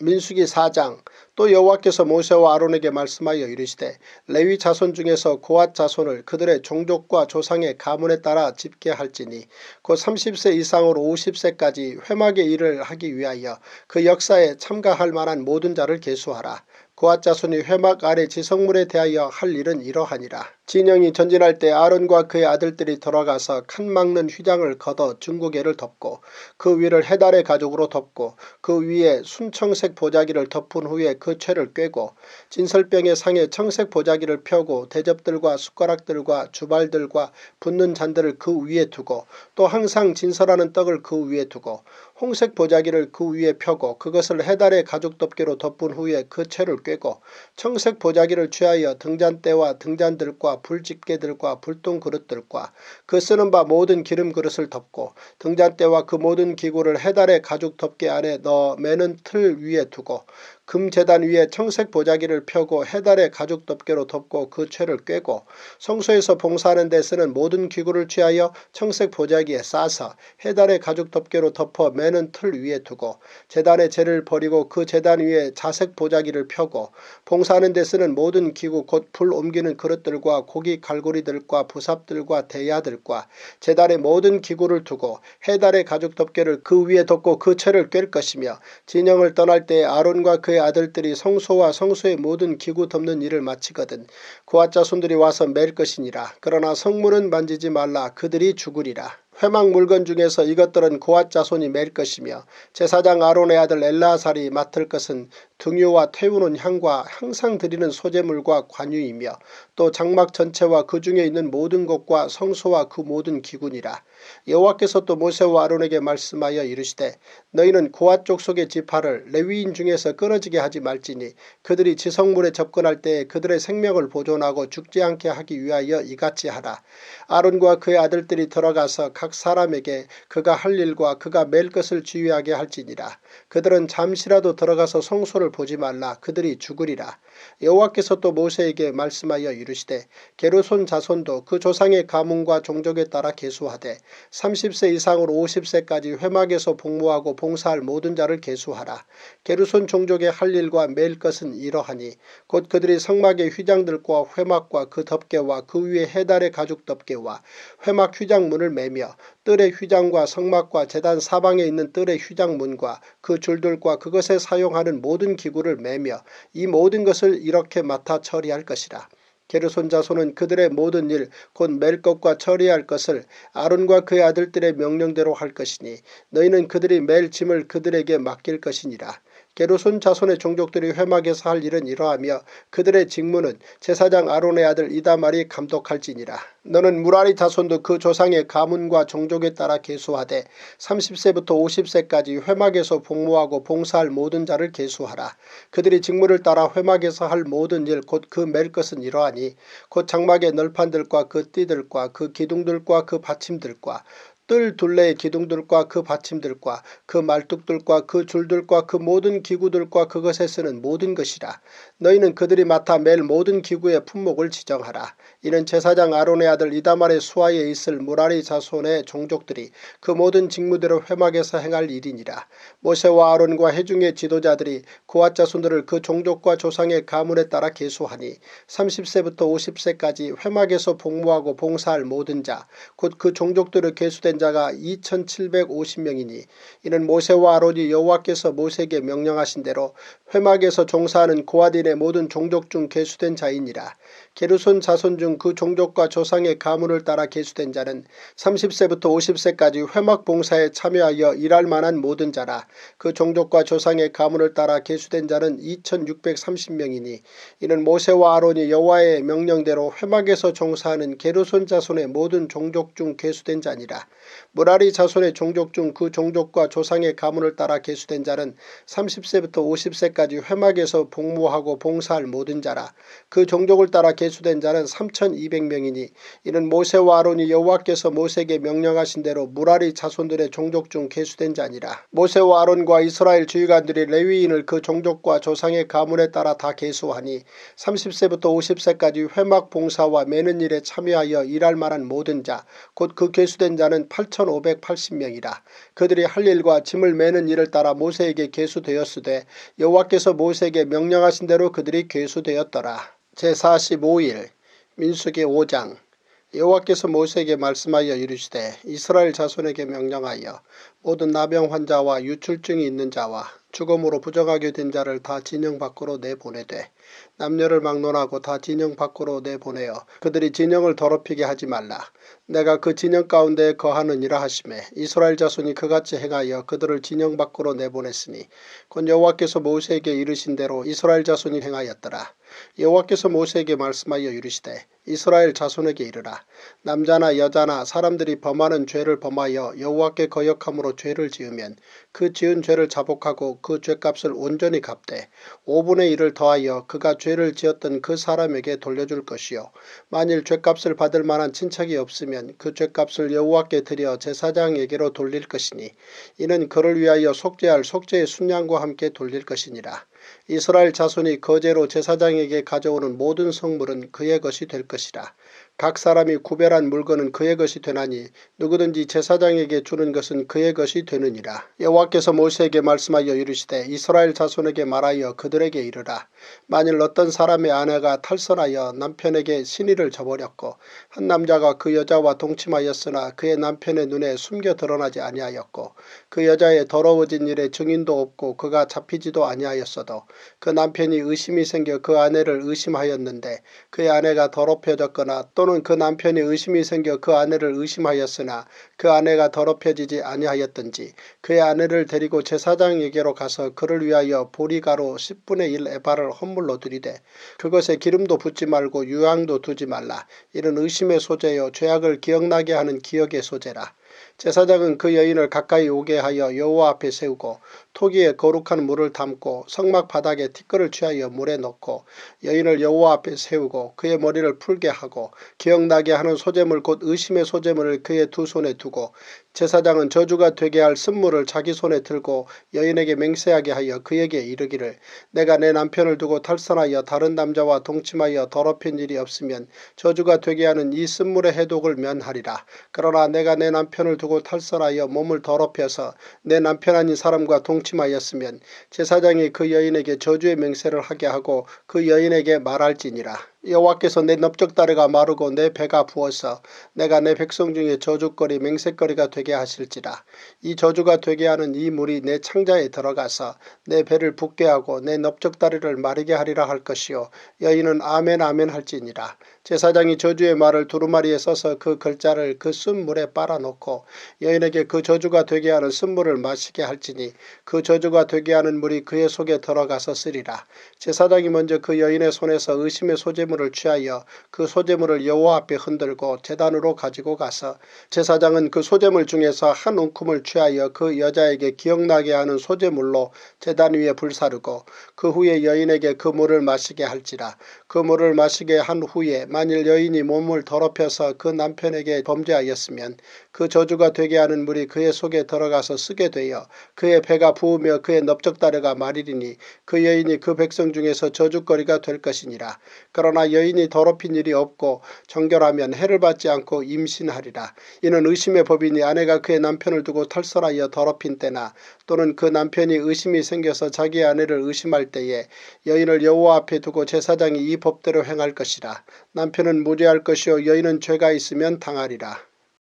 민수기 4장. 또 여호와께서 모세와 아론에게 말씀하여 이르시되 레위 자손 중에서 고앗 자손을 그들의 종족과 조상의 가문에 따라 집계할지니 곧 30세 이상으로 50세까지 회막의 일을 하기 위하여 그 역사에 참가할 만한 모든 자를 계수하라. 고앗 자손이 회막 아래 지성물에 대하여 할 일은 이러하니라. 진영이 전진할 때 아론과 그의 아들들이 돌아가서 칸 막는 휘장을 걷어 중구개를 덮고 그 위를 해달의 가죽으로 덮고 그 위에 순청색 보자기를 덮은 후에 그 채를 꿰고 진설병의 상에 청색 보자기를 펴고 대접들과 숟가락들과 주발들과 붓는 잔들을 그 위에 두고 또 항상 진설하는 떡을 그 위에 두고 홍색 보자기를 그 위에 펴고 그것을 해달의 가죽 덮개로 덮은 후에 그 채를 꿰고 청색 보자기를 취하여 등잔대와 등잔들과 불집게들과 불똥 그릇들과 그 쓰는 바 모든 기름 그릇을 덮고 등잔대와 그 모든 기구를 해달의 가죽 덮개 안에 넣어 매는 틀 위에 두고 금제단 위에 청색 보자기를 펴고 해달의 가죽 덮개로 덮고 그 채를 꿰고 성소에서 봉사하는 데 쓰는 모든 기구를 취하여 청색 보자기에 싸서 해달의 가죽 덮개로 덮어 매는 틀 위에 두고 제단의 재를 버리고 그 제단 위에 자색 보자기를 펴고 봉사하는 데 쓰는 모든 기구 곧 불 옮기는 그릇들과 고기 갈고리들과 부삽들과 대야들과 제단의 모든 기구를 두고 해달의 가죽 덮개를 그 위에 덮고 그 채를 꿰 것이며 진영을 떠날 때 아론과 그의 아들들이 성소와 성소의 모든 기구 덮는 일을 마치거든 고앗 자손들이 와서 맬 것이니라. 그러나 성물은 만지지 말라. 그들이 죽으리라. 회막 물건 중에서 이것들은 고앗 자손이 맬 것이며 제사장 아론의 아들 엘라살이 맡을 것은 등유와 태우는 향과 항상 드리는 소제물과 관유이며 또 장막 전체와 그 중에 있는 모든 것과 성소와 그 모든 기구니라. 여호와께서 또 모세와 아론에게 말씀하여 이르시되 너희는 고앗 족속의 지파를 레위인 중에서 끊어지게 하지 말지니 그들이 지성물에 접근할 때에 그들의 생명을 보존하고 죽지 않게 하기 위하여 이같이 하라. 아론과 그의 아들들이 들어가서 각 사람에게 그가 할 일과 그가 맬 것을 주의하게 할지니라. 그들은 잠시라도 들어가서 성소를 보지 말라. 그들이 죽으리라. 여호와께서 또 모세에게 말씀하여 이르시되 게르손 자손도 그 조상의 가문과 종족에 따라 계수하되 30세 이상으로 50세까지 회막에서 복무하고 봉사할 모든 자를 계수하라. 게르손 종족의 할 일과 맬 것은 이러하니 곧 그들이 성막의 휘장들과 회막과 그 덮개와 그 위에 해달의 가죽 덮개와 회막 휘장문을 매며 뜰의 휘장과 성막과 제단 사방에 있는 뜰의 휘장문과 그 줄들과 그것에 사용하는 모든 기구를 매며 이 모든 것을 이렇게 맡아 처리할 것이라. 게르손 자손은 그들의 모든 일 곧 맬 것과 처리할 것을 아론과 그의 아들들의 명령대로 할 것이니 너희는 그들이 맬 짐을 그들에게 맡길 것이니라. 게르손 자손의 종족들이 회막에서 할 일은 이러하며 그들의 직무는 제사장 아론의 아들 이다말이 감독할지니라. 너는 무라리 자손도 그 조상의 가문과 종족에 따라 계수하되 30세부터 50세까지 회막에서 복무하고 봉사할 모든 자를 계수하라. 그들이 직무를 따라 회막에서 할 모든 일 곧 그 맬 것은 이러하니 곧 장막의 널판들과 그 띠들과 그 기둥들과 그 받침들과 뜰 둘레의 기둥들과 그 받침들과 그 말뚝들과 그 줄들과 그 모든 기구들과 그것에 쓰는 모든 것이라. 너희는 그들이 맡아 맬 모든 기구의 품목을 지정하라. 이는 제사장 아론의 아들 이다말의 수하에 있을 무라리 자손의 종족들이 그 모든 직무대로 회막에서 행할 일이니라. 모세와 아론과 회중의 지도자들이 고앗 자손들을 그 종족과 조상의 가문에 따라 계수하니 30세부터 50세까지 회막에서 복무하고 봉사할 모든 자 곧 그 종족들을 계수된 자가 2750명이니 이는 모세와 아론이 여호와께서 모세에게 명령하신 대로 회막에서 종사하는 고앗인의 모든 종족 중 계수된 자이니라. 게르손 자손 중 그 종족과 조상의 가문을 따라 계수된 자는 30세부터 50세까지 회막 봉사에 참여하여 일할 만한 모든 자라. 그 종족과 조상의 가문을 따라 계수된 자는 2630명이니 이는 모세와 아론이 여호와의 명령대로 회막에서 종사하는 게르손 자손의 모든 종족 중 계수된 자니라. 무라리 자손의 종족 중 그 종족과 조상의 가문을 따라 계수된 자는 30세부터 50세까지 회막에서 복무하고 봉사할 모든 자라. 그 종족을 따라 계수된 자는 3200명이니 이는 모세와 아론이 여호와께서 모세에게 명령하신 대로 무라리 자손들의 종족 중 계수된 자니라. 모세와 아론과 이스라엘 주의관들이 레위인을 그 종족과 조상의 가문에 따라 다 계수하니 30세부터 50세까지 회막 봉사와 매는 일에 참여하여 일할 만한 모든 자 곧 그 계수된 자는 8580명이라. 그들이 할 일과 짐을 매는 일을 따라 모세에게 계수되었으되 여호와께서 모세에게 명령하신 대로 그들이 계수되었더라. 제45일 민수기 5장. 여호와께서 모세에게 말씀하여 이르시되 이스라엘 자손에게 명령하여 모든 나병 환자와 유출증이 있는 자와 죽음으로 부정하게 된 자를 다 진영 밖으로 내보내되 남녀를 막론하고 다 진영 밖으로 내보내어 그들이 진영을 더럽히게 하지 말라. 내가 그 진영 가운데 거하느니라 하시매 이스라엘 자손이 그같이 행하여 그들을 진영 밖으로 내보냈으니 곧 여호와께서 모세에게 이르신 대로 이스라엘 자손이 행하였더라. 여호와께서 모세에게 말씀하여 이르시되 이스라엘 자손에게 이르라. 남자나 여자나 사람들이 범하는 죄를 범하여 여호와께 거역함으로 죄를 지으면 그 지은 죄를 자복하고 그 죄값을 온전히 갚되 5분의 1을 더하여 그가 죄를 지었던 그 사람에게 돌려줄 것이요 만일 죄값을 받을 만한 친척이 없으면 그 죄값을 여호와께 드려 제사장에게로 돌릴 것이니 이는 그를 위하여 속죄할 속죄의 순양과 함께 돌릴 것이니라. 이스라엘 자손이 거제로 제사장에게 가져오는 모든 성물은 그의 것이 될 것이라. 각 사람이 구별한 물건은 그의 것이 되나니 누구든지 제사장에게 주는 것은 그의 것이 되느니라. 여호와께서 모세에게 말씀하여 이르시되 이스라엘 자손에게 말하여 그들에게 이르라. 만일 어떤 사람의 아내가 탈선하여 남편에게 신의를 저버렸고 한 남자가 그 여자와 동침하였으나 그의 남편의 눈에 숨겨 드러나지 아니하였고 그 여자의 더러워진 일에 증인도 없고 그가 잡히지도 아니하였어도 그 남편이 의심이 생겨 그 아내를 의심하였는데 그의 아내가 더럽혀졌거나 또 또는 그 남편이 의심이 생겨 그 아내를 의심하였으나 그 아내가 더럽혀지지 아니하였든지 그의 아내를 데리고 제사장에게로 가서 그를 위하여 보리가루 10분의 1 에바를 헌물로 드리되 그것에 기름도 붓지 말고 유향도 두지 말라. 이는 의심의 소재요 죄악을 기억나게 하는 기억의 소재라. 제사장은 그 여인을 가까이 오게 하여 여호와 앞에 세우고 토기에 거룩한 물을 담고 성막 바닥에 티끌을 취하여 물에 넣고 여인을 여호와 앞에 세우고 그의 머리를 풀게 하고 기억나게 하는 소재물 곧 의심의 소재물을 그의 두 손에 두고 제사장은 저주가 되게 할 쓴물을 자기 손에 들고 여인에게 맹세하게 하여 그에게 이르기를 내가 내 남편을 두고 탈선하여 다른 남자와 동침하여 더럽힌 일이 없으면 저주가 되게 하는 이 쓴물의 해독을 면하리라. 그러나 내가 내 남편을 두고 탈선하여 몸을 더럽혀서 내 남편 아닌 사람과 동침하였으면 제사장이 그 여인에게 저주의 맹세를 하게 하고 그 여인에게 말할지니라. 여호와께서 내 넓적다리가 마르고 내 배가 부어서 내가 내 백성 중에 저주거리 맹세거리가 되게 하실지라. 이 저주가 되게 하는 이 물이 내 창자에 들어가서 내 배를 붓게 하고 내 넓적다리를 마르게 하리라 할 것이요 여인은 아멘 아멘 할지니라. 제사장이 저주의 말을 두루마리에 써서 그 글자를 그 쓴물에 빨아놓고 여인에게 그 저주가 되게 하는 쓴물을 마시게 할지니 그 저주가 되게 하는 물이 그의 속에 들어가서 쓰리라. 제사장이 먼저 그 여인의 손에서 의심의 소재물을 취하여 그 소재물을 여호와 앞에 흔들고 제단으로 가지고 가서 제사장은 그 소재물 중에서 한 움큼을 취하여 그 여자에게 기억나게 하는 소재물로 제단 위에 불사르고 그 후에 여인에게 그 물을 마시게 할지라. 그 물을 마시게 한 후에 만일 여인이 몸을 더럽혀서 그 남편에게 범죄하였으면 그 저주가 되게 하는 물이 그의 속에 들어가서 쓰게 되어 그의 배가 부으며 그의 넓적다리가 마르리니 그 여인이 그 백성 중에서 저주거리가 될 것이니라. 그러나 여인이 더럽힌 일이 없고 정결하면 해를 받지 않고 임신하리라. 이는 의심의 법이니 아내가 그의 남편을 두고 탈선하여 더럽힌 때나 또는 그 남편이 의심이 생겨서 자기 아내를 의심할 때에 여인을 여호와 앞에 두고 제사장이 이 법대로 행할 것이라. 남편은 무죄할 것이요 여인은 죄가 있으면 당하리라.